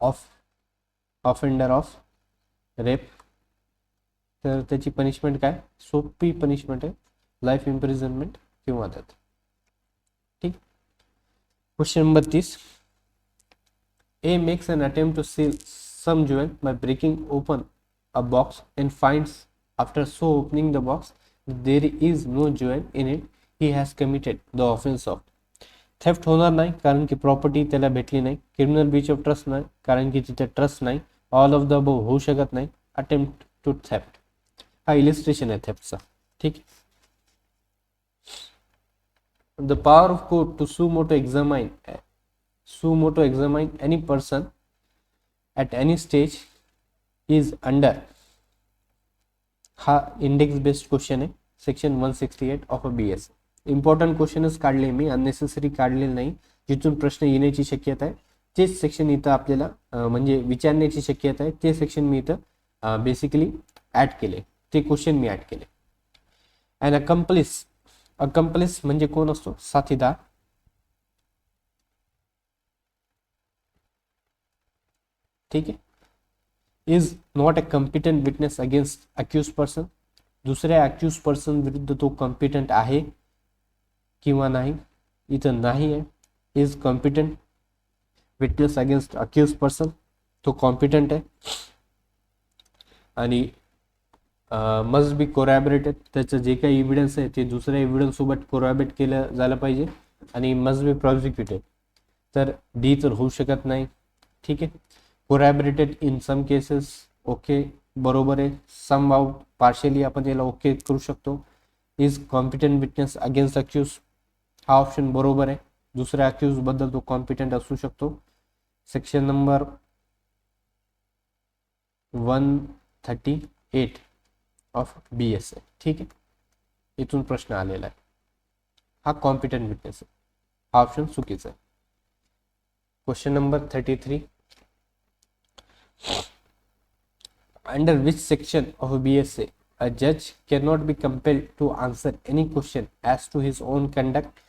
ऑफ रेप. तर त्याची पनिशमेंट काय, सोपी पनिशमेंट आहे, लाईफ इम्प्रिझनमेंट किंवा डेथ. ठीक. Question number 30. A makes an attempt to steal some jewel by breaking open a box and finds after so opening the box that there is no jewel in it. He has committed the offense of theft. होणार नाही कारण की property त्याला भेटली नाही. Criminal breach of trust नाही कारण की तिथे ट्रस्ट नाही. ऑल ऑफ द अबव होऊ शकत नाही. अटेम्प्ट टू थेफ्ट हा इलिस्ट्रेशन आहे थेफ्टचा. ठीक. The power of court to suo motu examine any person at any stage is under. हा इंडेक्स बेस्ड क्वेश्चन आहे, सेक्शन 168 ऑफ BS. इम्पॉर्टंट क्वेश्चनच काढले मी, अननेसेसरी काढलेले नाही. जिथून प्रश्न येण्याची शक्यता आहे तेच सेक्शन इथं आपल्याला म्हणजे विचारण्याची शक्यता आहे ते सेक्शन मी इथं बेसिकली ऍड केले, ते क्वेश्चन मी ऍड केले. अँड अकम्प्लिस म्हणजे कोण असतो, साथीदार. ठीक आहे. Is not a competent witness against accused person, दुसऱ्या अक्यूज पर्सन विरुद्ध तो कॉम्पिटंट आहे किंवा नाही, इथं नाही आहे. Is competent witness against accused person, तो कॉम्पिटंट आहे. आणि मस्ट बी कोरॅबरेटेड, त्याचं जे काही एव्हिडन्स आहे ते दुसऱ्या एव्हिडन्स सोबत कोरॅबरेट केलं झालं पाहिजे. आणि मस्ट बी प्रॉसिक्युटेड, तर डी तर होऊ शकत नाही. ठीक आहे. कोरॅबरेटेड इन सम केसेस, ओके बरोबर आहे. सम आउट पार्शियली आपण याला ओके करू शकतो. Is competent witness against accused, हा ऑप्शन बरोबर आहे. दुसऱ्या अक्यूज बद्दल तो कॉम्पिटंट असू शकतो. Section number 138 of BSA. ठीक आहे. इथून प्रश्न आलेला आहे. हा कॉम्पिटंट विटनेस आहे, हा ऑप्शन चुकीचा आहे. Question number 33. Under which section of BSA a judge cannot be compelled to answer any question as to his own conduct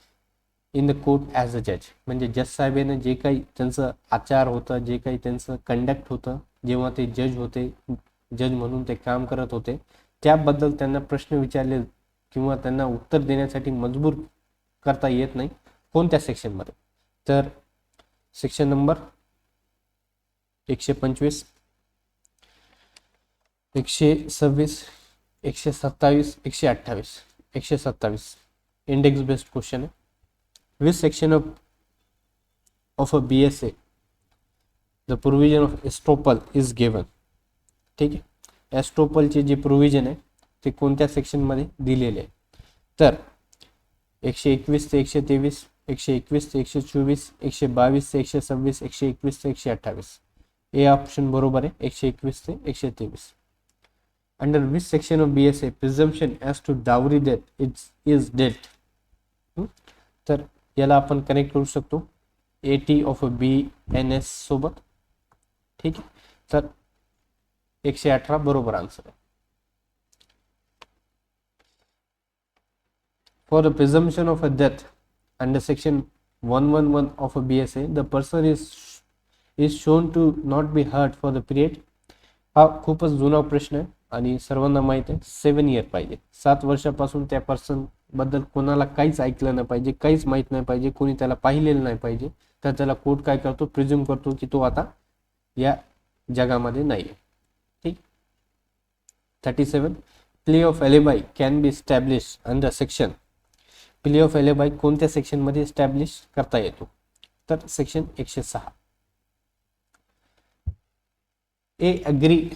in the court as a judge? म्हणजे जज साहेबांना जे काही त्यांचं आचार होतं, जे काही त्यांचं कंडक्ट होतं जेव्हा ते जज होते, जज म्हणून ते काम करत होते, त्याबद्दल त्यांना प्रश्न विचारले किंवा त्यांना उत्तर देण्यासाठी मजबूर करता येत नाही. कोणत्या सेक्शनमध्ये? तर section number 125, 126, 127, 128. 127 index based question आहे. Which section of a BSA the provision of estoppel is given? ठीक आहे. एस्ट्रोपलचे जे प्रोव्हिजन आहे ते कोणत्या सेक्शनमध्ये दिलेले आहे? तर 121 ते 123, 121 ते 124, 122 ते 126, 121 ते 128. ए ऑप्शन बरोबर आहे. 121 ते 123. Under which section of BSA presumption as to dowry debt is dealt? तर याला आपण कनेक्ट करू शकतो 80 ऑफ BNS सोबत. ठीक आहे. तर 118 बरोबर आन्सर आहे. For the presumption of a death under section 111 of a BSA, the person is shown to not be hurt for the period. हा खूपच जुना प्रश्न आहे आणि सर्वांना माहित आहे. 7 इयर पाहिजे. 7 वर्षापासून त्या पर्सन बद्दल कोणाला काहीच ऐकलं नाही पाहिजे, काहीच माहित नाही पाहिजे, कोणी त्याला पाहिलेलं नाही पाहिजे. तर त्याला कोर्ट काय करतो? प्रिझ्युम करतो की तो आता या जगामध्ये नाही आहे. ठीक. 37 play of alibi can be establish under section. Play of alibi कोणत्या सेक्शन मध्ये एस्टॅब्लिश करता येतो? तर section 106. A agree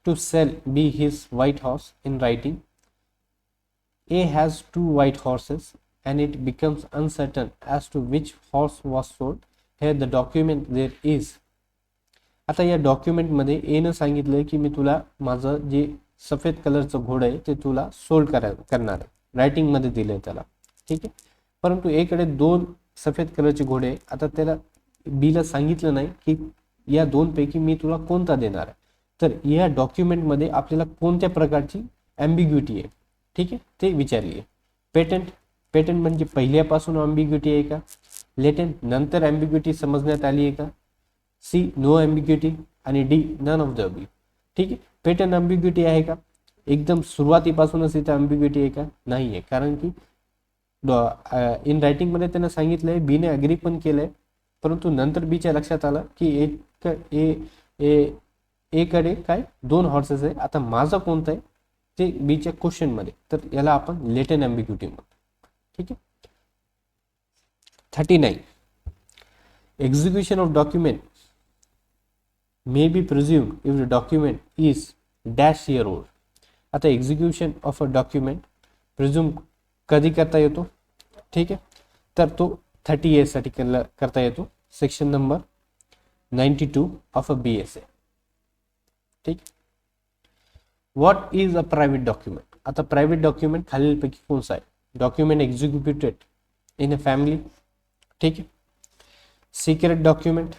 to sell B his white horse in writing. A has 2 white horses and it becomes uncertain as to which horse was sold. Here the document there is. आता या document मध्ये ए ने सांगितलंय की मी तुला माझं जे सफेद कलरचं घोडं आहे ते तुला सोल्ड करणार आहे. रायटिंग मध्ये दिलंय त्याला. ठीक आहे. परंतु ए कडे 2 सफेद कलरचे घोडे आहे. आता त्याला बी ला सांगितलं नाही की या 2 पैकी मी तुला कोणता देणार आहे. तर या डॉक्युमेंट मध्ये आपल्याला कोणत्या प्रकारची ॲम्बिग्युटी आहे, ठीक आहे, ते विचारली आहे. पेटंट म्हणजे पहिल्यापासून ॲम्बिग्युटी आहे का? लेटेंट नंतर ॲम्बिग्युटी समजण्यात आली आहे का? सी नो ॲम्बिग्युटी आणि D none of the above. ठीक आहे. पेटंट ॲम्बिग्युटी आहे का? एकदम सुरुवातीपासूनच इथं ॲम्बिग्युटी आहे का? नाही आहे. कारण की इन रायटिंग मध्ये त्यांना सांगितलंय, बी ने अग्री पण केलंय, परंतु नंतर बीच्या लक्षात आलं की ए कडे काय 2 हॉर्सेस आहे. आता माझा कोणता आहे ते बीच्या क्वेश्चन मध्ये. तर याला आपण लेटेंट ॲम्बिग्युटी म्हणतो. ठीक आहे. 39 execution of document may be presumed if the document is dash year old. आता execution of a document presume कधी करता येतो? ठीक आहे. तर तो 30 इयर्स साठी करता येतो. Section number 92 of a BSA. ठीक. What is a private document? आता प्रायव्हेट डॉक्युमेंट खालीलपैकी कोणता आहे? Document executed in a family. ठीक आहे. Secret document,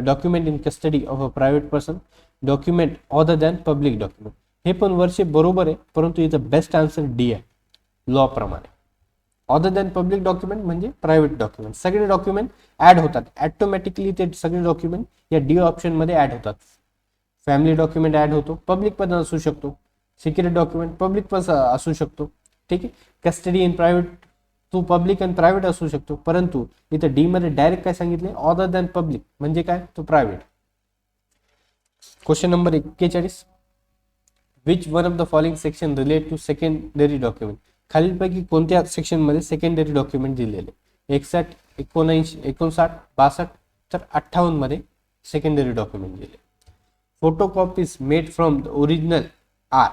document in custody of a private person, document other than public document. हे पण वर्षे बरोबर आहे, परंतु इथं बेस्ट आन्सर डी आहे लॉ प्रमाणे. अदर दॅन पब्लिक डॉक्युमेंट म्हणजे प्रायव्हेट डॉक्युमेंट. सगळे डॉक्युमेंट ऍड होतात ऑटोमॅटिकली, ते सगळे डॉक्युमेंट या डी ऑप्शन मध्ये ऍड होतात. फॅमिली डॉक्युमेंट ऍड होतो, पब्लिक पण असू शकतो. सिक्युरिटी डॉक्युमेंट पब्लिक पण असू शकतो. ठीक आहे. कस्टडी इन प्रायव्हेट तो पब्लिक आणि प्रायव्हेट असू शकतो, परंतु इथं डी मध्ये डायरेक्ट काय सांगितले, अदर दॅन पब्लिक म्हणजे काय, तो private. Question number 41, which one of the following section relate to secondary document. खालीलपैकी कोणत्या सेक्शन मध्ये सेकंडरी डॉक्युमेंट दिलेले, 61, 79, 59, 62 तर 58 मध्ये सेकंडरी डॉक्युमेंट दिले. Photocopies made from the original are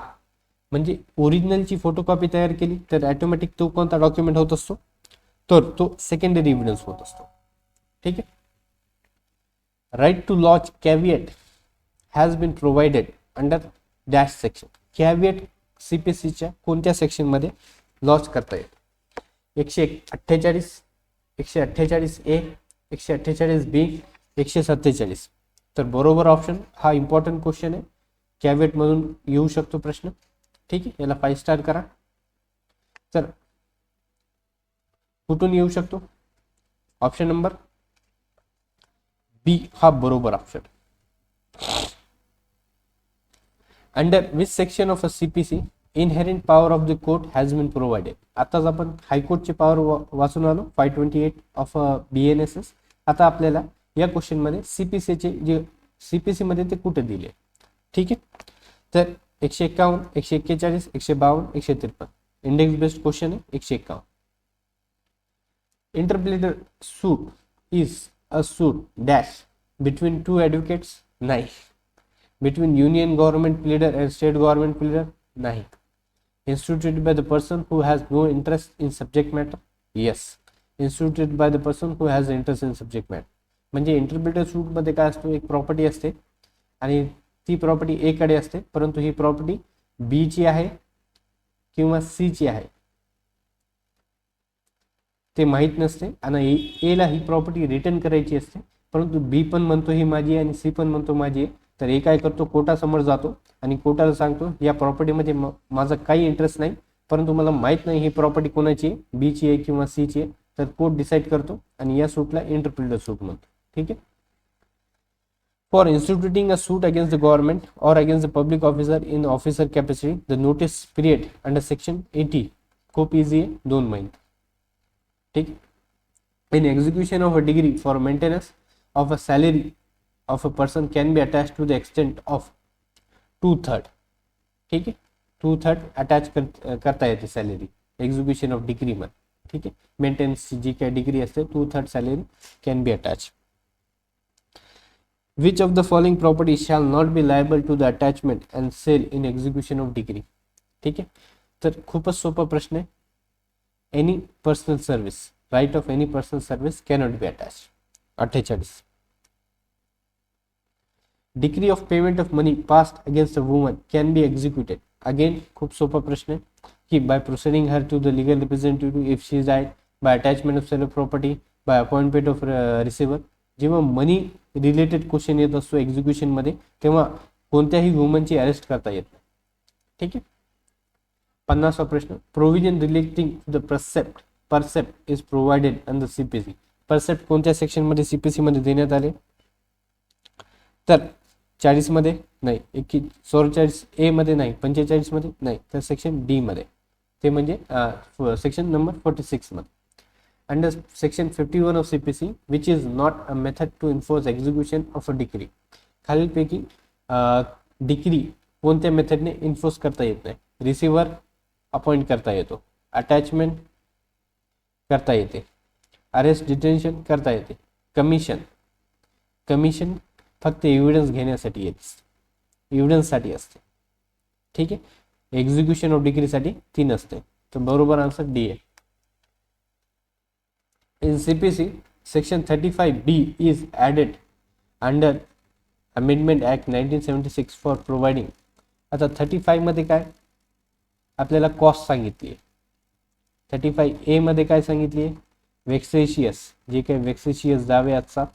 म्हणजे ओरिजिनलची फोटोकॉपी तयार केली तर ऑटोमॅटिक तो कोणता डॉक्युमेंट होत असतो, तर तो सेकंडरी एव्हिडन्स होत असतो. ठीक आहे. Right to lodge caveat has been provided under dash section. Caveat सीपीसीच्या कोणत्या सेक्शन मध्ये लॉज करता येईल, 148, 148 ए, 148 बी, 147. तर बरोबर ऑप्शन हा इम्पॉर्टंट क्वेश्चन आहे, कॅव्हिएट मधून येऊ शकतो प्रश्न. ठीक आहे. याला 5 स्टार करा. तर कुठून येऊ शकतो, ऑप्शन नंबर बी हा बरोबर option. Under which section of a CPC inherent power of the court has been provided. आताच आपण हायकोर्टचे पॉवर वाचून आलो 528 ऑफ BNSS. आता आपल्याला या क्वेश्चन मध्ये सीपीसीचे जे सीपीसी मध्ये ते कुठे दिले. ठीक आहे. तर 151, 141, 152, 153 इंडेक्स बेस्ड क्वेश्चन आहे. 151 interpleader suit is a suit dash between two advocates. नाही. Between union government pleader and state government pleader. नाही. instituted by the person who has no interest in subject matter. yes. instituted by the person who has interest in subject matter. म्हणजे interpreter सूट मध्ये काय असतो, एक property असते आणि ती property ए कडे असते, परंतु ही प्रॉपर्टी बी ची आहे किंवा सी ची आहे ते माहित नसते, आणि ए ला ही प्रॉपर्टी रिटर्न करायची असते, परंतु बी पण म्हणतो ही माझी आहे आणि सी पण म्हणतो माझी आहे. तर ए काय करतो, कोर्टासमोर जातो आणि कोर्टाला सांगतो या प्रॉपर्टीमध्ये माझा काही इंटरेस्ट नाही, परंतु मला माहित नाही ही प्रॉपर्टी कोणाची आहे, बी ची आहे किंवा सी ची आहे. तर कोर्ट डिसाईड करतो आणि या सूटला इंटरप्रिटर सूट म्हणतो. ठीक आहे. For instituting a suit against the government और against the public officer in officer capacity the notice period under section 80 खूप इझी आहे, 2 महिने. ठीक. In execution of a degree for maintenance of a salary of a person can be attached to the extent of 2/3. ठीक आहे. 2/3 attach करता येते salary execution of degree मध्ये. ठीक आहे. मेंटेनन्स जी काही डिग्री असते 2/3 salary can be attach. Which of the following property shall not be liable to the attachment and sale in execution of decree. ठीक आहे. तर खूपच सोपा प्रश्न आहे. Any personal service, right of any personal service cannot be attach. 48. Decree of payment of money passed against a woman can be executed. Again खूप सोपा प्रश्न आहे की by proceeding her to the legal representative if she is died, by attachment of sale of property, by appointment of receiver. जेव्हा money related question येत असतो execution मध्ये, तेव्हा कोणत्याही वुमनची अरेस्ट करता येत नाही. ठीक आहे. 50वा प्रश्न, provision relating to the precept is provided under CPC. Precept कोणत्या सेक्शन मध्ये सीपीसी मध्ये देण्यात आले, तर 40 मध्ये नाही, 44 ए मध्ये नाही, 45 मध्ये नाही, तर सेक्शन डी मध्ये, ते म्हणजे सेक्शन नंबर 46 मध्ये. Under section 51 of CPC which is not a method to enforce execution of a decree. खालीलपैकी डिग्री कोणत्या मेथडने इन्फोर्स करता येत नाही. रिसिव्हर अपॉइंट करता येतो, अटॅचमेंट करता येते, अरेस्ट डिटेन्शन करता येते, कमिशन फक्त एव्हिडन्स घेण्यासाठी येते, एव्हिडन्ससाठी असते. ठीक आहे. एक्झिक्युशन ऑफ डिग्रीसाठी 3 असते. तर बरोबर आन्सर डी आहे. In CPC section 35B is added under amendment act 1976 for providing. आता 35 मध्ये काय आपल्याला कॉस्ट सांगितली आहे, 35A मध्ये काय सांगितली आहे, वेक्सेशियस, जे काही वेक्सेशियस दावे असतात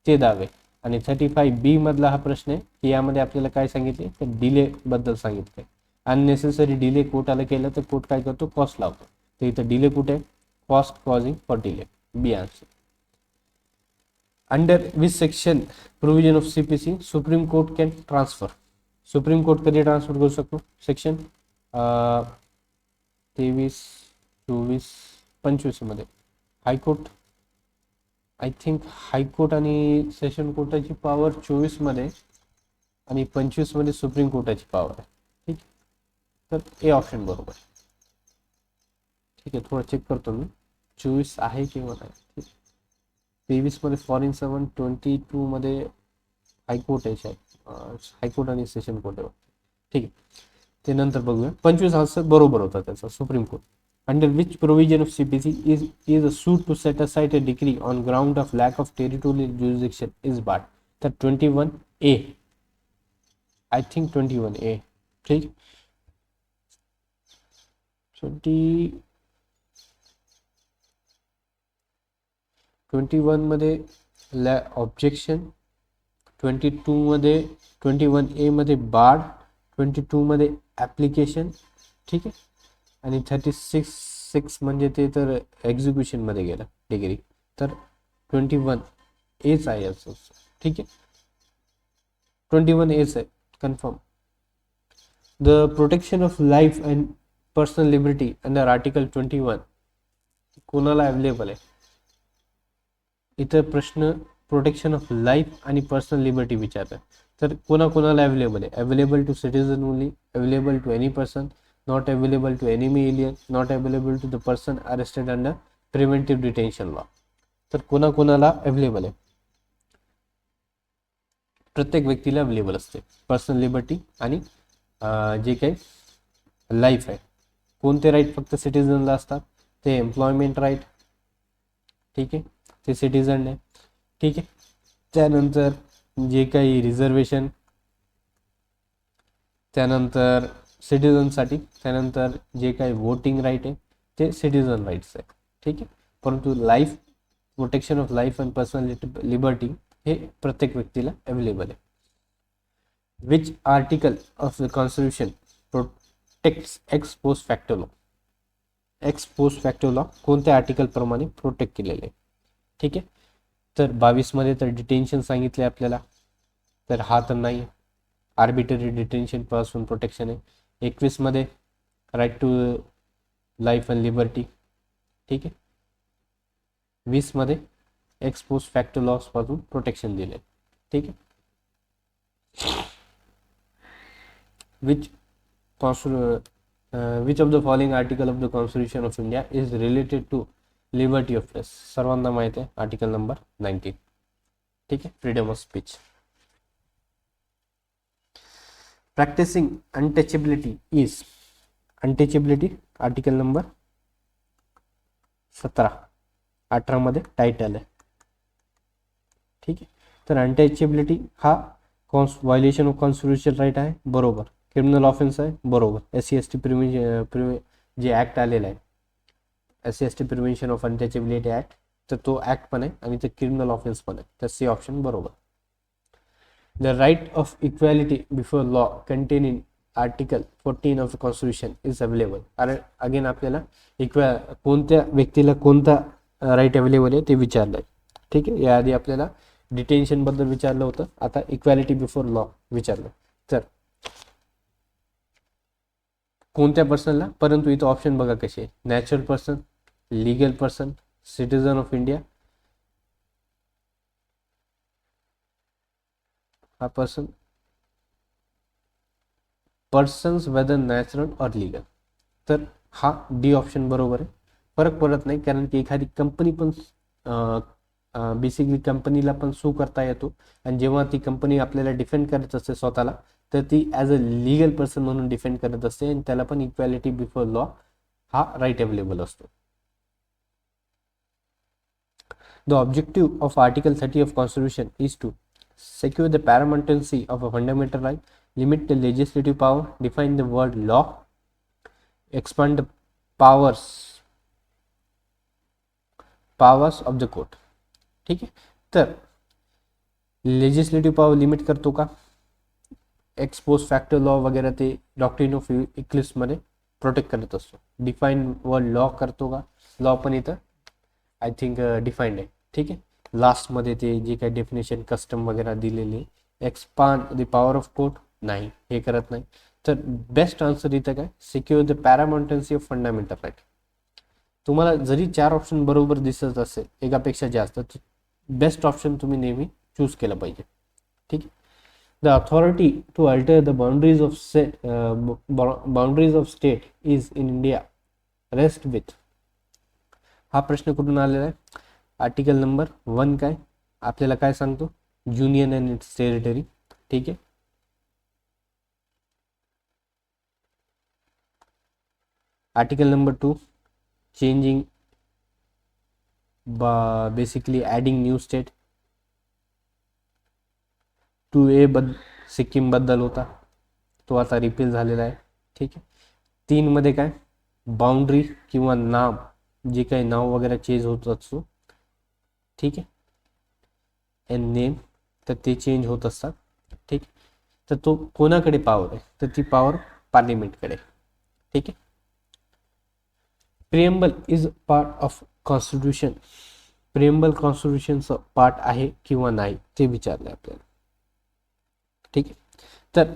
ते दावे. आणि 35B मधला हा प्रश्न आहे की यामध्ये आपल्याला काय सांगितले, तर डिले बद्दल सांगितले. अननेसेसरी डिले कोर्टाला केलं तर कोर्ट काय करतो, कॉस्ट लावतो. तर इथं डिले कुठे आहे, cost causing for delay. B answer. Under which section provision of CPC Supreme Court can transfer? Supreme court कधी ट्रान्सफर करू शकतो? सेक्शन 23, 24, 25 मध्ये. हायकोर्ट, आय थिंक हायकोर्ट आणि सेशन कोर्टाची पॉवर 24 मध्ये आणि 25 मध्ये सुप्रीम कोर्टाची पॉवर आहे. ठीक, तर ए ऑप्शन बरोबर. ठीक आहे, थोडं चेक करतो मी 24 आहे किंवा नाही. 23 मध्ये फॉरेन सर्वंट, 22 मध्ये हायकोर्ट आहे, हायकोर्ट आणि सेशन कोर्ट आहे. ठीक आहे, ते नंतर बघूया. 25 आन्सर बरोबर होता त्याचा, supreme court. Under which provision of CPC is a suit to set aside a decree on ground of lack of territorial jurisdiction is barred? तर 21A, आय थिंक 21A. ठीक, 21 मध्ये ऑब्जेक्शन, 22 मध्ये, 21A मध्ये bard, 22 मध्ये application. ठीक आहे, आणि 36 म्हणजे ते तर एक्झिक्युशन मध्ये गेलं डिग्री. तर 21Aच आहे असं. ठीक आहे, 21Aच आहे confirm. The protection of life and personal liberty under article 21 कोणाला अवेलेबल आहे? इथं प्रश्न प्रोटेक्शन ऑफ लाईफ आणि पर्सनल लिबर्टी विचारतात. तर कोणाकोणाला अवेलेबल आहे? Available to citizen only, available to any person, not available to enemy alien, not available to the person arrested under preventive detention law. तर कोणाकोणाला अवेलेबल आहे? प्रत्येक व्यक्तीला अवेलेबल असते पर्सनल लिबर्टी आणि जे काही लाईफ आहे. कोणते राईट फक्त सिटीजनला असतात? ते एम्प्लॉयमेंट राईट. ठीक आहे, ते सिटीजन आहे. ठीक आहे, त्यानंतर जे काही रिझर्वेशन, त्यानंतर सिटीजनसाठी, त्यानंतर जे काही वोटिंग राईट आहे ते सिटीजन राईट्स आहे. ठीक आहे, परंतु life, protection of life and personal liberty हे प्रत्येक व्यक्तीला अवेलेबल आहे. Which article of the constitution protects x post facto law? X post facto law कोणत्या आर्टिकल प्रमाणे प्रोटेक्ट केलेले आहे? ठीक आहे, तर 22 मध्ये तर डिटेन्शन सांगितले आपल्याला, तर हा तर नाही. आर्बिटरी डिटेन्शन पासून प्रोटेक्शन आहे. 21 मध्ये right to life and liberty. ठीक आहे, 20 मध्ये एक्स पोस्ट फॅक्टो लॉस पासून प्रोटेक्शन दिले. ठीक आहे, which of the following article of the constitution of India is related to liberty of press? सर्वांना माहिती आहे, आर्टिकल नंबर 19. ठीक आहे, freedom of speech. Practicing untouchability is, untouchability article number 17, 18 मध्ये टायटल आहे. ठीक आहे, तर अनटचेबिलिटी हा व्हायलेशन ऑफ कॉन्स्टिट्यूशनल राईट आहे, बरोबर. क्रिमिनल ऑफेन्स आहे, बरोबर. SC/ST जे ऍक्ट आलेला आहे, SC/ST prevention of untouchability act, तर तो ऍक्ट पण आहे आणि ते क्रिमिनल ऑफेन्स पण आहे. तर सी ऑप्शन बरोबर. The right of equality before law contained in Article 14 of the Constitution is available. Again आपल्याला कोणत्या व्यक्तीला कोणता राईट अवेलेबल आहे ते विचारलंय. ठीक आहे, याआधी आपल्याला डिटेन्शन बद्दल विचारलं होतं, आता इक्वॅलिटी बिफोर लॉ विचारलं. तर कोणत्या पर्सनला, परंतु इथं ऑप्शन बघा कसे आहे. Natural person, legal person, citizen of India, हा पर्सन, पर्सन्स वेदर नॅचरल और लिगल. तर हा डी ऑप्शन बरोबर आहे. फरक पडत नाही, कारण की एखादी कंपनी पण बेसिकली कंपनीला पण सू करता येतो, आणि जेव्हा ती कंपनी आपल्याला डिफेंड करत असते स्वतःला, तर ती ॲज अ लिगल पर्सन म्हणून डिफेंड करत असते, आणि त्याला पण इक्वॅलिटी बिफोर लॉ हा राईट अवेलेबल असतो. The objective of article 30 of constitution is to secure the paramountcy of a fundamental right, limit the legislative power, define the word law, expand the powers of the court. ठीक आहे, तर legislative power limit करतो का? X post factor law वगैरे ते doctrine of Eclipse मध्ये protect करत असतो. डिफाईन वर्ड लॉ करतो का? लॉ पण इथं आय थिंक डिफाईंड आहे. ठीक आहे, लास्टमध्ये ते जे काही डेफिनेशन कस्टम वगैरे दिलेली, expand the power of court नाही, हे करत नाही. तर बेस्ट आन्सर इथं काय, secure the paramountcy of fundamental right. तुम्हाला जरी 4 ऑप्शन बरोबर दिसत असेल एकापेक्षा जास्त, तर बेस्ट ऑप्शन तुम्ही नेहमी चूज केलं पाहिजे. ठीक आहे. The authority to alter the boundaries of state is in India rest with. हा प्रश्न कुठून आलेला आहे? आर्टिकल नंबर 1 काय आपल्याला काय सांगतो? Union and it's territory. ठीक आहे. Article number 2 changing basically adding new state. 2A Sikkim बद्दल होता, तो आता रिपील झालेला आहे. ठीक आहे. 3 मध्ये काय, बाउंड्री किंवा नाम, जे काही नाव वगैरे चेंज होत असतो. ठीक आहे, एन नेम, तर ते चेंज होत असतात. ठीक, तर तो कोणाकडे पॉवर आहे? तर ती पॉवर पार्लिमेंटकडे. ठीक आहे. Preamble is part of constitution. Preamble कॉन्स्टिट्यूशनचं पार्ट आहे किंवा नाही ते विचारले आपल्याला. ठीक आहे. तर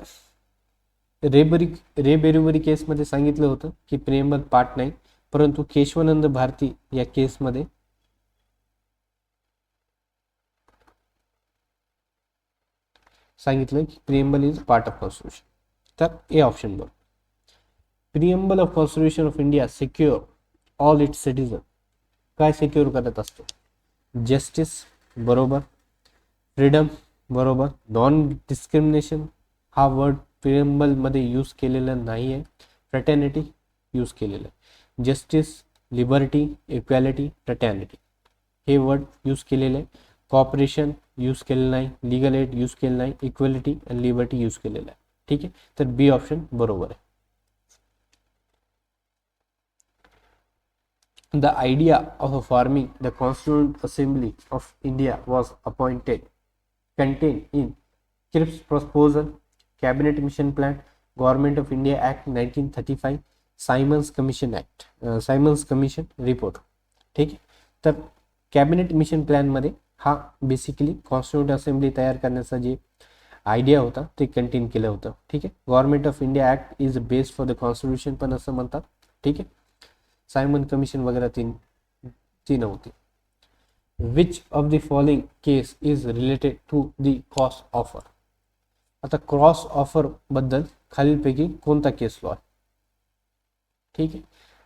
रेबेरेवरी केसमध्ये सांगितलं होतं की प्रिएम्बल पार्ट नाही, परंतु केशवानंद भारती या केसमध्ये सांगितलं की preamble is part of constitution. तर ए ऑप्शन बरोबर. Preamble of constitution of India secure all it's citizen. काय सिक्युअर करत असतो? जस्टिस बरोबर, फ्रीडम बरोबर, नॉन डिस्क्रिमिनेशन हा वर्ड प्रिएम्बल मध्ये यूज केलेला नाही आहे, फ्रॅटर्निटी यूज केलेलं आहे. जस्टिस, लिबर्टी, इक्वॅलिटी, फ्रॅटर्निटी हे वर्ड यूज केलेले आहे. कॉपरेशन यूज केलेलं नाही, लीगल एड यूज केलं नाही, इक्वॅलिटी आणि लिबर्टी यूज केलेलं आहे. ठीक आहे, तर बी ऑप्शन बरोबर आहे. The idea of forming the Constituent Assembly of India was contained in Cripps proposal, Cabinet Mission Plan, Government of India Act 1935, Simons Commission report. ठीक आहे. तर कॅबिनेट मिशन प्लॅन मध्ये हा बेसिकली कॉन्स्टिट्यूंट असेंब्ली तयार करण्याचा जे आयडिया होता ते कंटेन केलं होतं. ठीक आहे. Government of India act is based for the constitution पण असं म्हणतात. ठीक आहे. सायमन कमिशन वगैरे ती नव्हती. Which of the following case is related to the cross offer. आता क्रॉस ऑफर बद्दल खालीलपैकी कोणता केस लॉ आहे? ठीक आहे.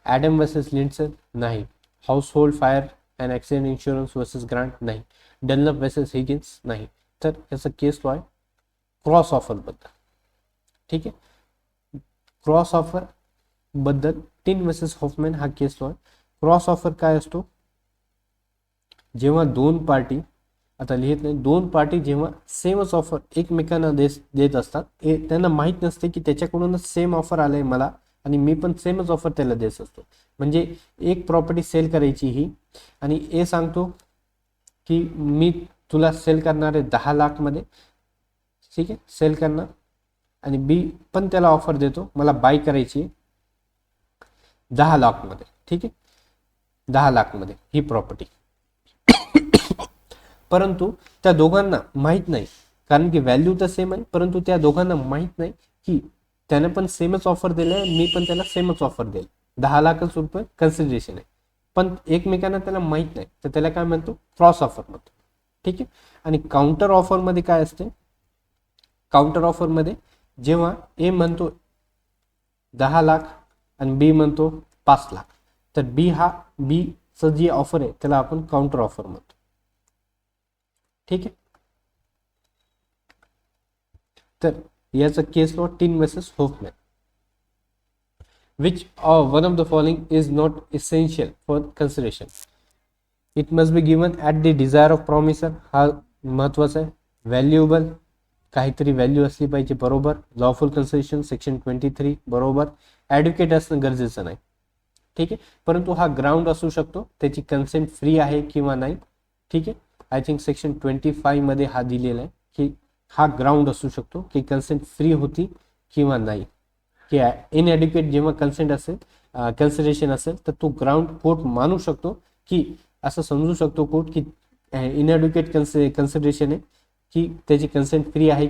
ॲडम वर्सेस लिंडसन नाही. House hold fire and accident insurance versus grant नाही. डनलप वर्सेस हिगिन्स नाही. तर याचा केस लॉ आहे क्रॉस ऑफर बद्दल. ठीक आहे. क्रॉस ऑफर बद्दल टिन वर्सेस हॉफमॅन हा केस लॉ आहे. क्रॉस ऑफर काय असतो? जेव्हा दोन पार्टी, आता लिहित नाही, दोन पार्टी जेव्हा सेमच ऑफर एकमेकांना देत असतात, त्यांना माहीत नसते की त्याच्याकडूनच सेम ऑफर आलंय मला आणि मी पण सेमच ऑफर त्याला देत असतो. म्हणजे एक प्रॉपर्टी सेल करायची ही, आणि ए सांगतो की मी तुला सेल करणार आहे 10 लाख मध्ये. ठीक आहे, सेल करणार, आणि बी पण त्याला ऑफर देतो मला बाय करायची 10 लाख मध्ये. ठीक आहे, 10 लाख मध्ये ही प्रॉपर्टी. परंतु त्या दोघांना माहित नाही, कारण की व्हॅल्यू तर सेम आहे, परंतु त्या दोघांना माहित नाही की त्याने पण सेमच ऑफर दिलाय, मी पण त्याला सेमच ऑफर देईल. 10 लाख रुपये कन्सिडरेशन आहे, पण एकमेकांना त्याला माहित नाही, तर त्याला काय म्हणतो? क्रॉस ऑफर म्हणतो. ठीक आहे. आणि काउंटर ऑफर मध्ये काय असते? काउंटर ऑफर मध्ये जेव्हा ए म्हणतो 10 लाख आणि बी म्हणतो 5 लाख, तर बी चं जी ऑफर आहे त्याला आपण काउंटर ऑफर म्हणतो. ठीक आहे. तर याचा case law Tinn versus Hoffman. Which one of the following is not essential for consideration. It must be given at the desire of promisor. हा महत्वाचा आहे. व्हॅल्युएबल, काहीतरी व्हॅल्यू असली पाहिजे, बरोबर. लॉफुल कन्सिडरेशन सेक्शन 23 बरोबर. ॲडव्होकेट असणं गरजेचं नाही. ठीक आहे. परंतु हा ग्राउंड असू शकतो, त्याची कन्सेंट फ्री आहे किंवा नाही. ठीक आहे. आय थिंक सेक्शन 25 मध्ये हा दिलेला आहे की हा ग्राउंड असू शकतो की कन्सेंट फ्री होती किंवा नाही, की इनएड्युकेट जेव्हा कन्सेंट असेल कन्सिडरेशन असेल तर तो ग्राउंड कोर्ट मानू शकतो, की असं समजू शकतो कोर्ट की इनएड्युकेट कन्सिडरेशन आहे, की त्याची कन्सेंट फ्री आहे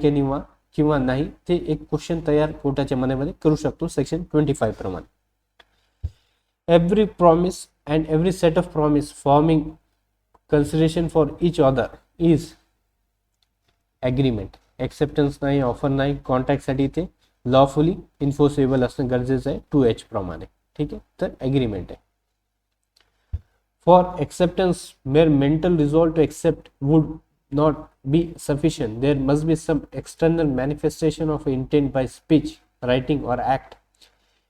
किंवा नाही, ते एक क्वेश्चन तयार कोर्टाच्या मनामध्ये करू शकतो सेक्शन 25 प्रमाणे. Every promise and every set of promise forming consideration for each other is agreement. Acceptance नाही, ऑफर नाही, कॉन्ट्रॅक्टसाठी ते लॉफुली इन्फोर्सेबल असणं गरजेचं आहे 2H प्रमाणे. ठीक आहे, तर ॲग्रीमेंट आहे. For acceptance mere mental resolve to accept would not be sufficient. There must be some external manifestation of intent by speech, writing or act.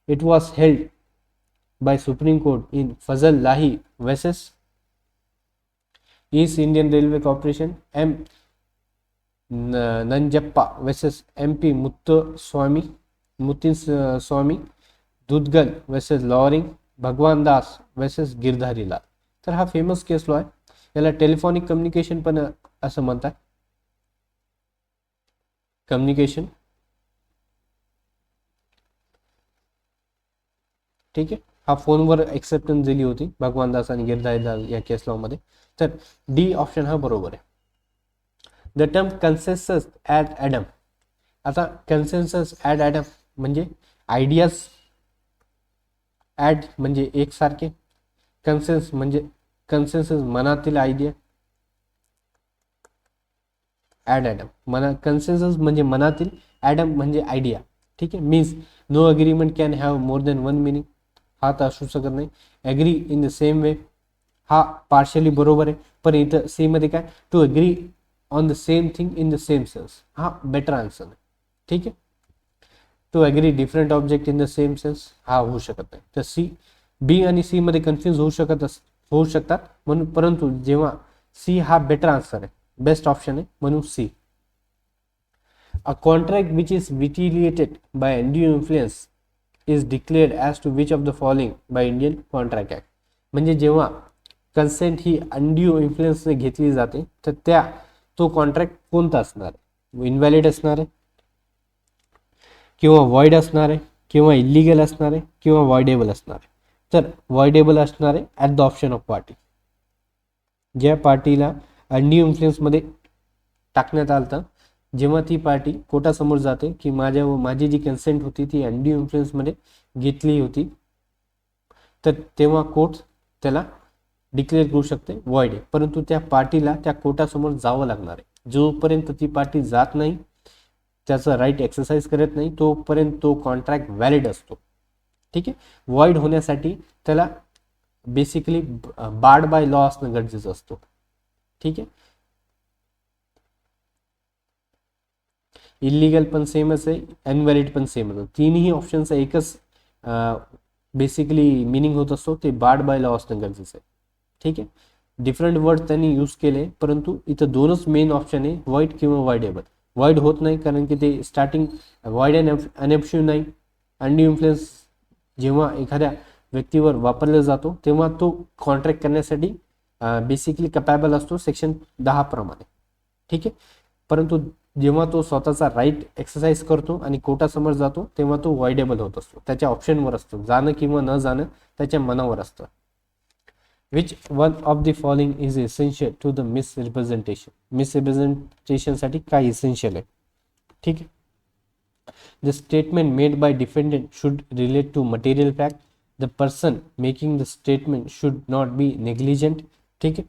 It was held by Supreme Court in Fazal Lahi versus East Indian Railway Corporation, M. Nanjappa versus MP Mutin Swami, Dudgal versus Loring, Bhagwan Das versus Girdhari Lal. तर हा famous केस law आहे. याला telephonic communication पण असं म्हणतात. Communication, ठीक आहे. हा फोनवर एक्सेप्टन्स दिली होती भगवान दास आणि गिरधारी लाल या केस लॉ मध्ये. तर डी ऑप्शन हा बरोबर आहे. The term consensus at Adam. आता कन्सेन्सस ॲट ॲडम म्हणजे आयडियाज, ॲड म्हणजे एकसारखे, कन्सेन्सस मनातील आयडिया, ॲडम कन्सेन्सस म्हणजे मनातील, ॲडम म्हणजे आयडिया. ठीक आहे. Means no agreement can have more than one meaning. हा तर असू शकत नाही. Agree in the same way, हा पार्शली बरोबर आहे. पण इथं सी मध्ये काय, to agree on the same thing in the same sense, हा बेटर आन्सर आहे. ठीक आहे. To agree different object in the same sense, हा होऊ शकत नाही. तर सी, बी आणि सी मध्ये कन्फ्युज होऊ शकतात म्हणून, परंतु जेव्हा सी हा बेटर आन्सर आहे, बेस्ट ऑप्शन आहे म्हणून C. A contract which is विटिलिएटेड by undue influence is declared as to which of the following by Indian contract act. म्हणजे जेव्हा कन्सेंट ही अनड्यू इन्फ्लुएन्सने घेतली जाते तर तो कॉन्ट्रॅक्ट कोणता असणार आहे, इनव्हॅलिड असणार आहे किंवा वॉइड असणार आहे किंवा इलिगल असणार आहे किंवा वॉइडेबल असणार आहे. तर वॉइडेबल असणार आहे at the option of party. ज्या पार्टीला अनड्यू इन्फ्लुएन्समध्ये टाकण्यात आलं, जेव्हा ती पार्टी कोर्टासमोर जाते की माझी जी कन्सेंट होती ती अनड्यू इन्फ्लुएन्समध्ये घेतली होती, तर तेव्हा कोर्ट त्याला डिक्लेअर करू शकते वॉइड आहे. परंतु त्या पार्टीला त्या कोर्टासमोर जावं लागणार आहे. जोपर्यंत ती पार्टी जात नाही, त्याचा राईट एक्सरसाइज करत नाही, तोपर्यंत तो कॉन्ट्रॅक्ट व्हॅलिड असतो. ठीक आहे. वॉइड होण्यासाठी त्याला बेसिकली बार्ड बाय लॉ असणं गरजेचं असतो. ठीक आहे. इलिगल पण सेमच आहे, अनव्हॅलिड पण सेमच आहे. तिन्ही ऑप्शनचा एकच बेसिकली मिनिंग होत असतो, ते बार्ड बाय लॉ असणं गरजेचं आहे. ठीक आहे. डिफरंट वर्ड त्यांनी यूज केले, परंतु इथं दोनच मेन ऑप्शन आहे, वॉइड किंवा वॉइडेबल. वॉइड होत नाही कारण की ते स्टार्टिंग वॉइड अँड अनएब्स्यू नाही. अनड्यू इन्फ्लुएन्स जेव्हा एखाद्या व्यक्तीवर वापरला जातो तेव्हा तो कॉन्ट्रॅक्ट करण्यासाठी बेसिकली कपॅबल असतो सेक्शन 10 प्रमाणे. ठीक आहे. परंतु जेव्हा तो स्वतःचा राईट एक्सरसाइज करतो आणि कोर्टासमोर जातो तेव्हा तो वॉइडेबल होत असतो. त्याच्या ऑप्शनवर असतो, जाणं किंवा न जाणं त्याच्या मनावर असतं. Which one of the following is essential to the misrepresentation. मिसरिप्रेझेंटेशनसाठी काय इसेन्शियल आहे. ठीक आहे. The statement made by defendant should relate to material fact. The person making the statement should not be negligent. ठीक है.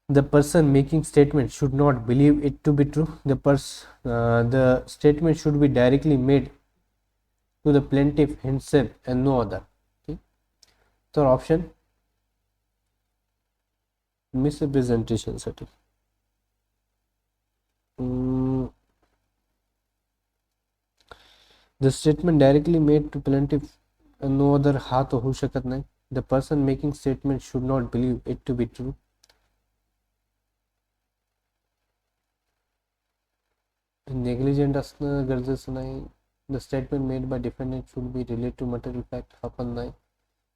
The person making statement should not believe it to be true. The statement should be directly made to the plaintiff himself and no other. Okay. So option misrepresentation साठी the statement directly made to plaintiff no other, हा तो होऊ शकत नाही. The person making statement should not believe it to be true. Negligent असणं गरजेचं नाही. The statement made by defendant should be relate to material fact, हा पण नाही.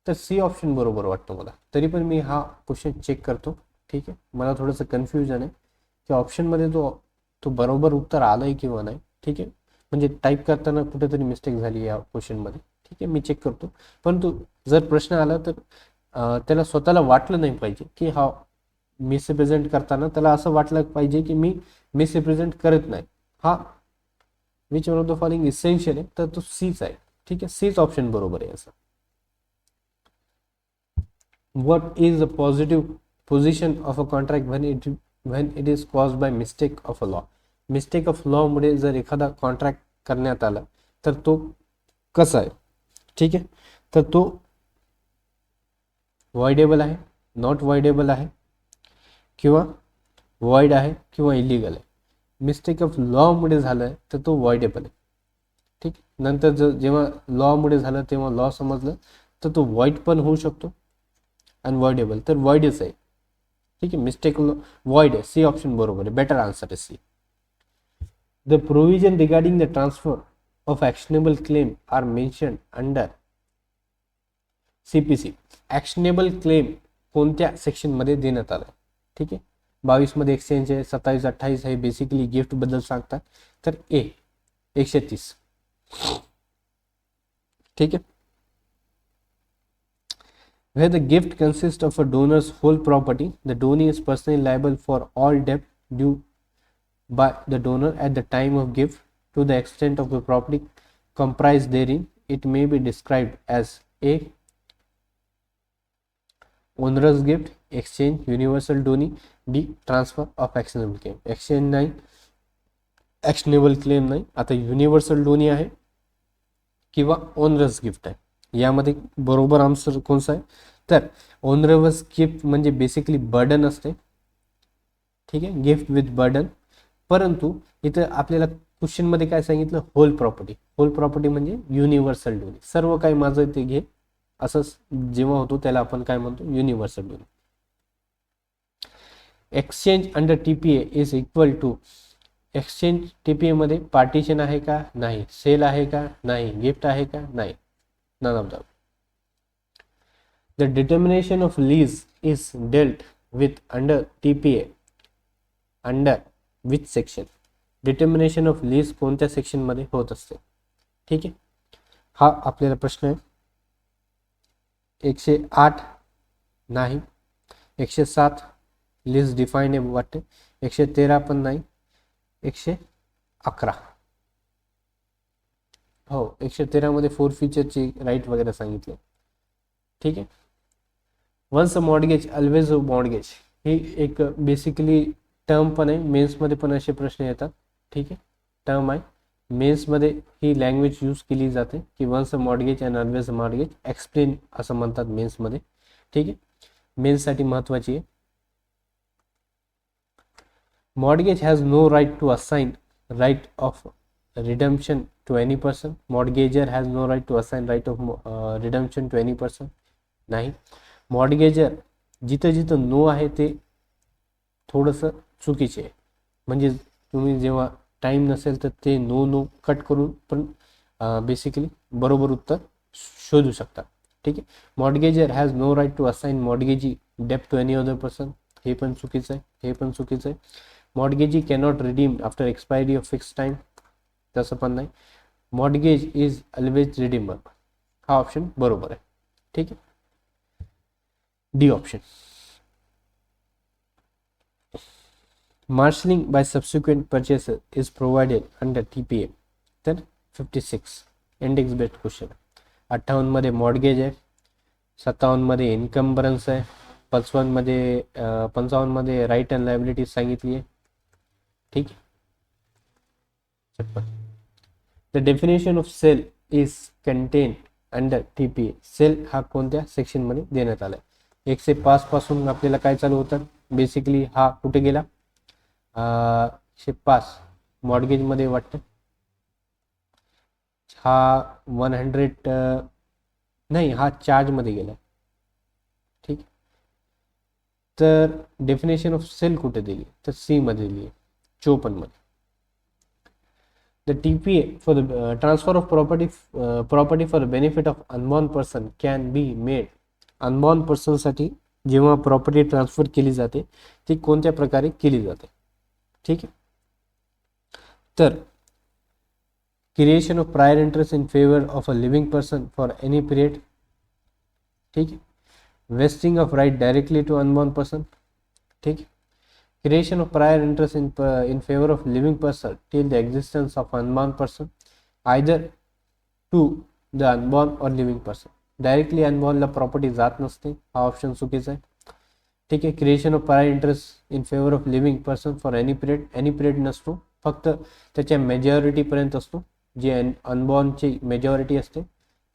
तर सी ऑप्शन बरोबर वाटतं मला. तरी पण मी हा क्वेश्चन चेक करतो. ठीक आहे. मला थोडंसं कन्फ्युजन आहे की ऑप्शनमध्ये तो बरोबर उत्तर आलंय किंवा नाही. ठीक आहे. म्हणजे टाईप करताना कुठेतरी मिस्टेक झाली या क्वेश्चनमध्ये. ठीक आहे, मी चेक करतो. परंतु जर प्रश्न आला तर त्याला स्वतःला वाटलं नाही पाहिजे की हा मिसरिप्रेझेंट करताना त्याला असं वाटलं पाहिजे की मी मिसरिप्रेझेंट करत नाही. हा which one of the following essential आहे, तर तो सीच आहे. ठीक आहे, सीच ऑप्शन बरोबर आहे असं. What is the positive position of a contract when it is caused by mistake of a law? Mistake of law मुळे जर एखादा कॉन्ट्रॅक्ट करण्यात आला तर तो कसा आहे? ठीक आहे, तर तो वॉइडेबल आहे, नॉट वॉइडेबल आहे, किंवा वॉइड आहे किंवा इलिगल आहे. मिस्टेक ऑफ लॉ मुळे झालं तर तो वॉइडेबल आहे. ठीक, नंतर जेव्हा लॉ मुळे झालं तेव्हा लॉ समजलं तर तो वॉइड पण होऊ शकतो, अनवॉइडेबल तर वॉइडच आहे. ठीक आहे, मिस्टेक वॉइड आहे, सी ऑप्शन बरोबर आहे. बेटर आन्सर आहे C. The provision regarding the transfer of actionable claim are mentioned under CPC. Actionable claim कोणत्या सेक्शनमध्ये देण्यात आलं? ठीक आहे, 22 मध्ये एक्सचेंज आहे, 27, 28 हे बेसिकली गिफ्ट बद्दल सांगतात. तर ए 130. ठीक आहे, where the gift consists of a donor's whole property, the donee is personally liable for all debt due by the donor at the time of gift to the extent of the property comprised therein. It may be described as a onerous gift, exchange, universal donee, D transfer of actionable claim. Exchange नाही, actionable claim नाही. आता universal Downey आहे किंवा onerous gift आहे. यामध्ये बरोबर answer कोणता आहे? तर ओनरस गिफ्ट म्हणजे बेसिकली बर्डन असते. ठीक आहे, गिफ्ट विथ बर्डन. परंतु इथं आपल्याला क्वेश्चन मध्ये काय सांगितलं? Whole property. होल प्रॉपर्टी म्हणजे युनिव्हर्सल डोनी, सर्व काही माझं ते घे असं जेव्हा होतो त्याला आपण काय म्हणतो? Universal donee. Exchange under TPA is equal to, exchange TPA मध्ये पार्टिशन आहे का? नाही. सेल आहे का? नाही. गिफ्ट आहे का? नाही. none of them. The determination of lease is dealt with under TPA under which section? Determination of lease कोणत्या सेक्शन मध्ये होत असते? ठीक आहे, हा आपल्याला प्रश्न आहे. 108 नाही, 107 लीज डिफाईन आहे वाटते, 113 पण नाही, 111 हो, 113 मध्ये फोर फीचरची राईट वगैरे सांगितले. ठीक आहे, once a mortgage always a mortgage ही एक बेसिकली टर्म पण आहे, मेन्समध्ये पण असे प्रश्न येतात. ठीक आहे, टर्म आहे, मेन्समध्ये ही लँग्वेज यूज केली जाते की once a mortgage and always a mortgage explain असं म्हणतात मेन्समध्ये. ठीक आहे, मेन्ससाठी महत्वाची आहे. Mortgage has no right to assign right of redemption to any person. Mortgager has no right to assign right of redemption to any person. नाही. Mortgager जिथं जिथं नो आहे ते थोडंसं चुकीचे आहे. म्हणजे तुम्ही जेव्हा टाइम नसेल तर ते नो कट करून पण बेसिकली बरोबर उत्तर शोधू शकता. ठीक आहे, mortgagor has no right to assign mortgagee डेप्ट टू एनी अदर पर्सन, हे पण चुकीचं आहे, हे पण चुकीचं आहे. Mortgagee cannot redeem after expiry of fix time, तसं पण नाही. मॉर्गेज इज ऑलवेज रिडीमेबल, हा ऑप्शन बरोबर आहे. ठीक आहे, D option. Marshalling by subsequent purchaser is provided under TPA. तर 56 इंडेक्स बेस्ड क्वेश्चन. 58 मध्ये मॉर्गेज आहे, 57 मध्ये इन्कम्बरन्स आहे, 55 मध्ये राईट अँड लायबिलिटी सांगितली आहे. ठीक आहे, the definition of sale is contain under TPA. Sale हा कोणत्या सेक्शन मध्ये देण्यात आलाय? 105 पासून आपल्याला काय चालू होतं? बेसिकली हा कुठे गेला? 105 मॉर्गेज मध्ये वाटतं. हा 100 नाही, हा चार्ज मध्ये गेला. ठीक, तर डेफिनेशन ऑफ सेल कुठे दिली? तर सी मध्ये दिली, 54 मध्ये. The TPA for the transfer of property for the benefit of unborn person can be made. Unborn person साठी जेव्हा प्रॉपर्टी ट्रान्सफर केली जाते ती कोणत्या प्रकारे केली जाते? ठीक आहे, तर creation of prior interest in favour of a living person for any period, ठीक है, vesting of right directly to unborn person, ठीक है, creation of prior interest in favor of living person till the existence of unborn person, either to the unborn or living person. Directly अनबॉर्नला property जात नसते, हा option चुकीचा आहे, ठीक आहे. Creation of prior interest in favour of living person for any period नसतो, फक्त त्याच्या मेजॉरिटीपर्यंत असतो. जी अनबॉर्नची मेजॉरिटी असते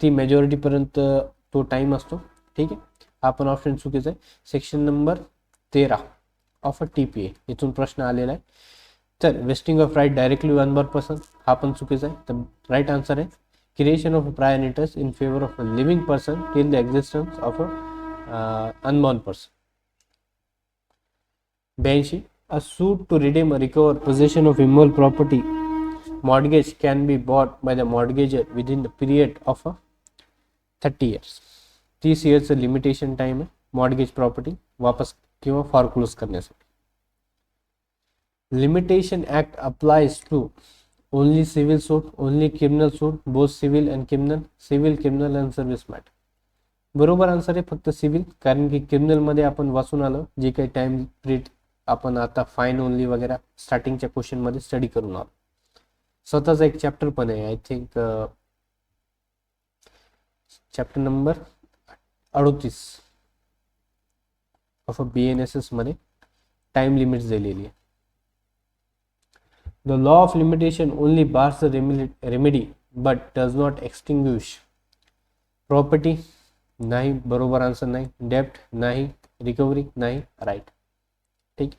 ती मेजॉरिटीपर्यंत तो टाईम असतो, ठीक आहे. हा पण ऑप्शन चुकीचा आहे. Section number 13 of a TPA इथून प्रश्न आलेला आहे. तर vesting of right directly unborn person हा पण चुकीचा आहे. तर राईट आन्सर आहे creation of prior interest in favour of a living person till the existence of a unborn person. 82 a suit to redeem recover possession of immoral property mortgage can be bought by the mortgagor within the period of 30 years. 30 years limitation time आहे mortgage property वापस किंवा foreclose करण्यासाठी. Limitation act applies to only civil suit, only criminal suit, both civil and criminal, civil, criminal and service matter. बरोबर answer आहे फक्त civil, कारण की क्रिमिनलमध्ये आपण वाचून आलो जे काही टाइम पिरियड आपण आता फाईन ओनली वगैरे स्टार्टिंगच्या क्वेश्चनमध्ये स्टडी करून आलो. स्वतःचा एक चॅप्टर पण आहे, I think chapter number 38 of BNSS मध्ये टाइम लिमिट दिलेली आहे. The law of limitation only bars the remedy but does not extinguish property, नाही, बरोबर आन्सर नाही. डेब्ट नाही, रिकव्हरी नाही, राईट, ठीक.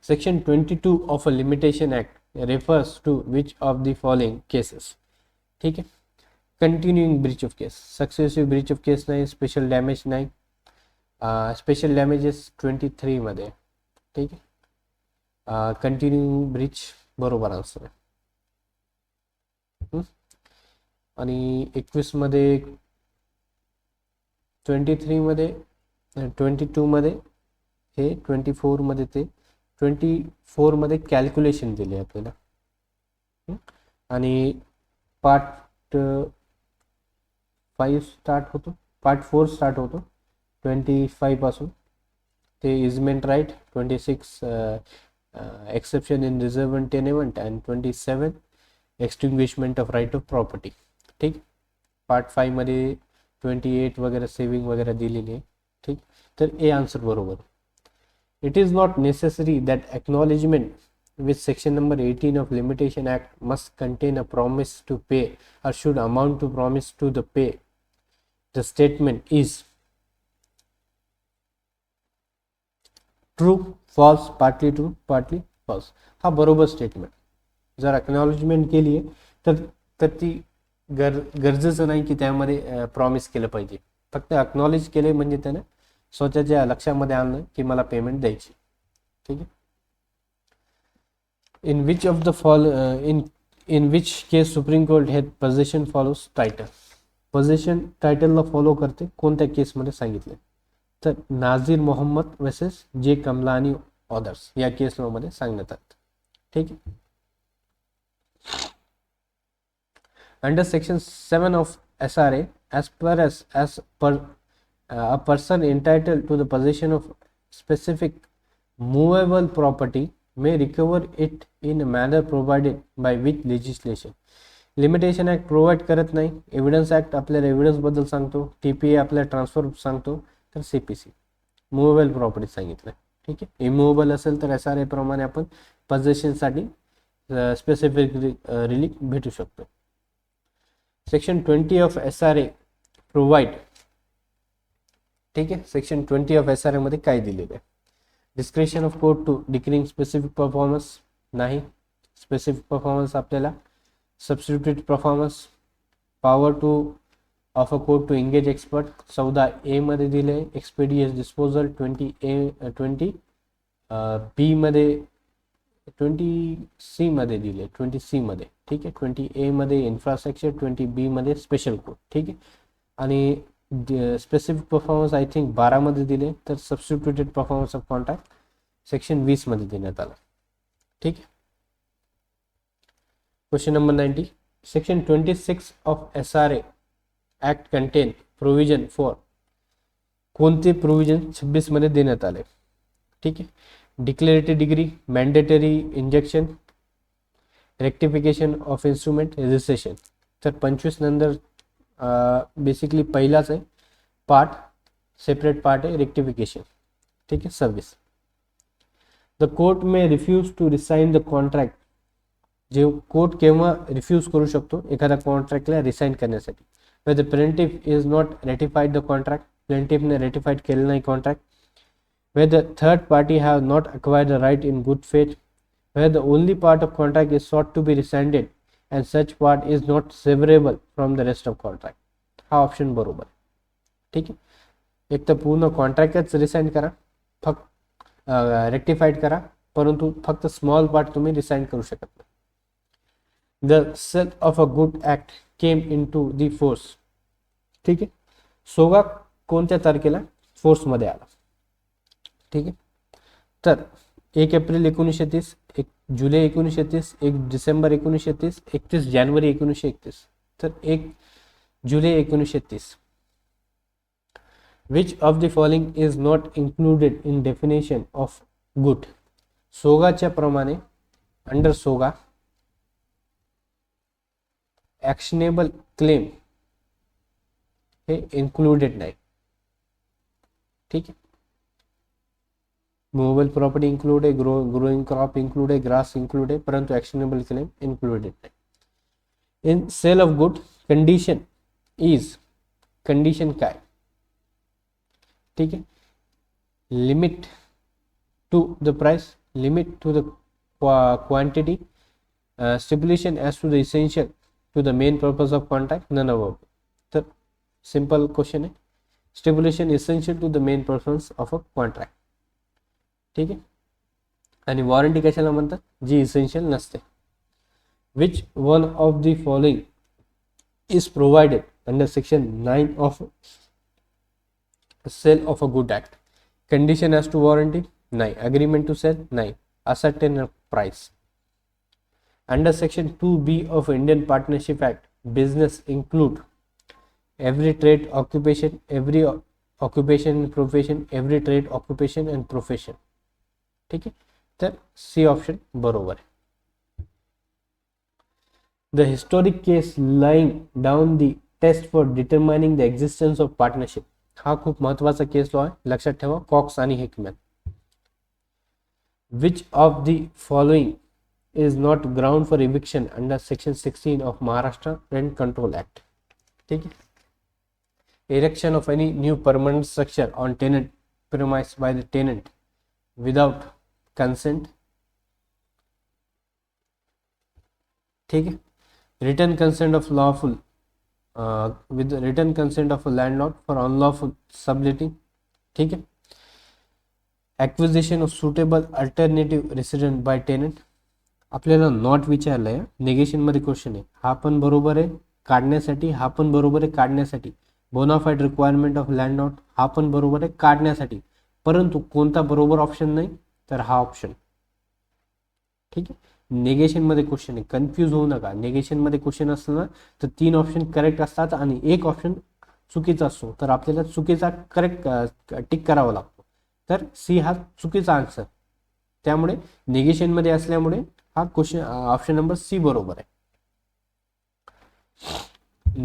Section 22 of a limitation act refers to which of the following cases, ठीक आहे. Continuing breach of case, successive breach of case नाही, स्पेशल डॅमेज नाही. स्पेशल डॅमेजेस 23 मध्ये, ठीक आहे. कंटिन्यू ब्रीच बरोबर आन्सर आहे. आणि 21 मध्ये, 23 मध्ये, 22 मध्ये हे, 24 मध्ये ते, 24 मध्ये कॅल्क्युलेशन दिले आपल्याला. आणि पार्ट 5 स्टार्ट होतो, पार्ट 4 स्टार्ट होतो 25 पासून. ते easement right, 26 exception in reserve and tenement and 27 extinguishment of right of property, ठीक. पार्ट 5 मध्ये 28 वगैरे सेविंग वगैरे दिलेली आहे, ठीक. तर ए आन्सर बरोबर. It is not necessary that acknowledgement with section number 18 of limitation act must contain a promise to pay or should amount to promise to the pay. The statement is true, false, partly true, partly false. हा बरोबर statement. जर acknowledgement केली आहे तर ती गरजेचं नाही की त्यामध्ये प्रॉमिस केलं पाहिजे. फक्त अक्नॉलेज केले म्हणजे त्याने स्वतःच्या लक्षामध्ये आणलं की मला पेमेंट द्यायची, ठीक आहे. In which of the in which case Supreme Court had possession follows title. Possession title ला फॉलो करते कोणत्या केस मध्ये सांगितले, तर नाझीर मोहम्मद वर्सेस जे कमलानी ऑदर्स या केस मध्ये सांगण्यात आलं, ठीक आहे. Under section 7 of SRA as per a person entitled to the possession of specific movable property may recover it in a manner provided by which legislation. Limitation act provide करत नाही, evidence act आपल्याला evidence बद्दल सांगतो, TPA आपल्याला transfer सांगतो, तर CPC movable property सांगितलं, ठीक आहे. इमुव्हेबल असेल तर SRA प्रमाणे आपण पोझेशनसाठी स्पेसिफिक रिलीफ भेटू शकतो. सेक्शन 20 ऑफ SRA प्रोव्हाइड, ठीक आहे. सेक्शन 20 ऑफ SRA मध्ये काय दिलेलं आहे, description of court to decreeing specific performance नाही, स्पेसिफिक परफॉर्मन्स आपल्याला substituted performance, power to of a court to engage expert 14A मध्ये दिले, एक्सपेडियस डिस्पोजल 20 B मध्ये, 20C मध्ये दिले, 20C मध्ये, ठीक आहे. 20A मध्ये इन्फ्रास्ट्रक्चर, 20B मध्ये स्पेशल कोर्ट, ठीक आहे. आणि स्पेसिफिक परफॉर्मन्स आय थिंक 12 मध्ये दिले, तर substituted performance of contract section 20 मध्ये देण्यात आला, ठीक आहे. Question number 90. Section 26 of SRA Act contain provision for कोणते प्रोविजन 26 मध्ये देण्यात आले. ठीक आहे. Declaratory decree, mandatory injunction, rectification of instrument, registration. तर 25 नंतर बेसिकली पहिलाच आहे पार्ट, सेपरेट पार्ट आहे रेक्टिफिकेशन. ठीक आहे. 26. The court may refuse to rescind the contract. जे कोर्ट केव्हा रिफ्यूज करू शकतो एखाद्या कॉन्ट्रॅक्टला रिसाइन करण्यासाठी. where the plaintiff is not ratified the contract, plaintiff ने ratified केलं नाही contract, where the third party have not acquired the right in good faith, where the only part of contract is sought to be rescinded and such part is not severable from the rest of contract. हा option बरोबर. ठीक आहे. एक तर पूर्ण कॉन्ट्रॅक्टच resign करा, फक्त rectified करा, परंतु फक्त स्मॉल पार्ट तुम्ही रिसाइन करू शकत नाही. The sale of a goods act came into the force. ठीक आहे. सोगा कोणत्या तारखेला फोर्समध्ये आला. ठीक आहे. तर 1 एप्रिल 1930, 1 जुलै 1930, 1 डिसेंबर 1930, 31 जानेवारी 1931. तर 1 जुलै 1930. Which of the following is not included in definition of good. सोगाच्या प्रमाणे अंडर सोगा ॲक्शनेबल क्लेम हे इन्क्लुडेड नाही. ठीक आहे. मूवेबल प्रॉपर्टी इंक्लूड आहे, ग्रोइंग क्रॉप इंक्लूड आहे, ग्रास इंक्लूड आहे, परंतु ॲक्शनेबल क्लेम इन्क्लुडेड नाही. In sale of good condition is, condition काय. ठीक आहे. Limit to the price, limit to the quantity, stipulation as to the essential to the main purpose of contract, none of them. तर simple question आहे. Stipulation essential to the main purpose of a contract. ठीक आहे. आणि warranty कशाला म्हणतात, जी essential नसते. Which one of the following is provided under section 9 of sale of a goods act. Condition as to warranty नाही, agreement to sell नाही, ascertain price. Under section 2B of Indian Partnership Act, business include every trade occupation, every occupation and profession, every trade occupation and profession. ठीक आहे. तर C option बरोबर आहे. The historic case laying down the test for determining the existence of partnership. हा खूप महत्वाचा केस law आहे, लक्षात ठेवा. कॉक्स आणि हिकमॅन. Which of the following is not ground for eviction under section 16 of Maharashtra Rent Control Act. ठीक है. Erection of any new permanent structure on tenant premise by the tenant without consent. ठीक है. Written consent of lawful with written consent of a landlord for unlawful subletting. ठीक है. Acquisition of suitable alternative residence by tenant. आपल्याला not विचारलंय, negation मध्ये question आहे. हा पण बरोबर आहे काढण्यासाठी, हा पण बरोबर आहे काढण्यासाठी. बोनाफाईड रिक्वायरमेंट ऑफ लँडलॉर्ड हा पण बरोबर आहे काढण्यासाठी, परंतु कोणता बरोबर ऑप्शन नाही, तर हा ऑप्शन. ठीक आहे. नेगेशन मध्ये क्वेश्चन आहे, कन्फ्यूज होऊ नका. नेगेशन मध्ये क्वेश्चन असलं ना तर 3 ऑप्शन करेक्ट असतात आणि 1 ऑप्शन चुकीचा असतो, तर आपल्याला चुकीचा करेक्ट टिक करावा लागतो. तर सी हा चुकीचा आन्सर. त्यामुळे नेगेशन मध्ये असल्यामुळे हा क्वेश्चन ऑप्शन नंबर सी बरोबर आहे.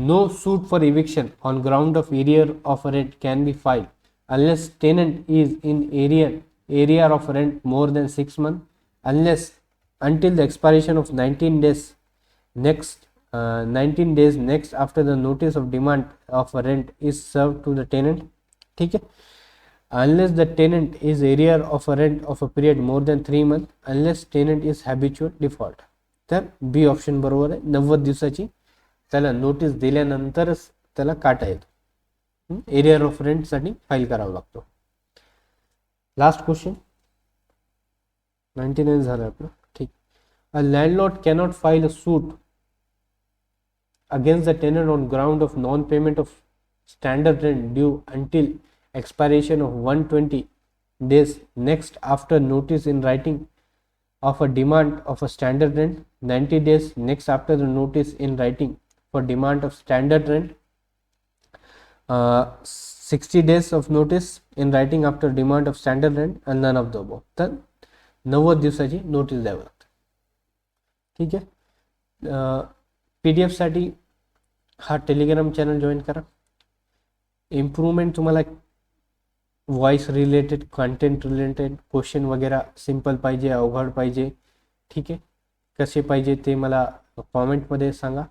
No suit for eviction on ground of arrear of rent can be filed unless tenant is in arrear of rent more than 6 months, unless until the expiration of 19 days next after the notice of demand of rent is served to the tenant. ठीक है. Unless the tenant is arrear of a rent of a period more than 3 months, unless tenant is habitual default. तर बी option बरोबर आहे. 90 दिवसाची त्याला notice दिल्यानंतरच त्याला काटा येतो. एरियर ऑफ रेंट साठी फाईल करावा लागतो. लास्ट क्वेश्चन 99 झालं आपलं. ठीक. A landlord cannot file a suit against the tenant on ground of non-payment of standard rent due until expiration of 120 days next after notice in writing of a demand of a standard rent. 90 days next after the notice in writing for demand of standard rent, 60 days of notice in writing after demand of standard rent and none of the above. तर 90 दिवसाची notice द्यावी लागते. ठीक आहे. PDF साठी हा Telegram channel join करा. Improvement तुम्हाला voice related, content related, question वगैरे सिंपल पाहिजे, अवघड पाहिजे, ठीक आहे, कसे पाहिजे ते मला कॉमेंटमध्ये सांगा.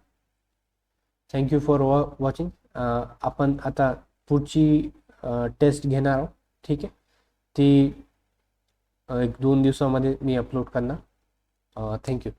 Thank you for watching. आपण आता पुढची टेस्ट घेणार आहोत. ठीक आहे, ती 1-2 दिवसामध्ये मी अपलोड करणार. थँक्यू.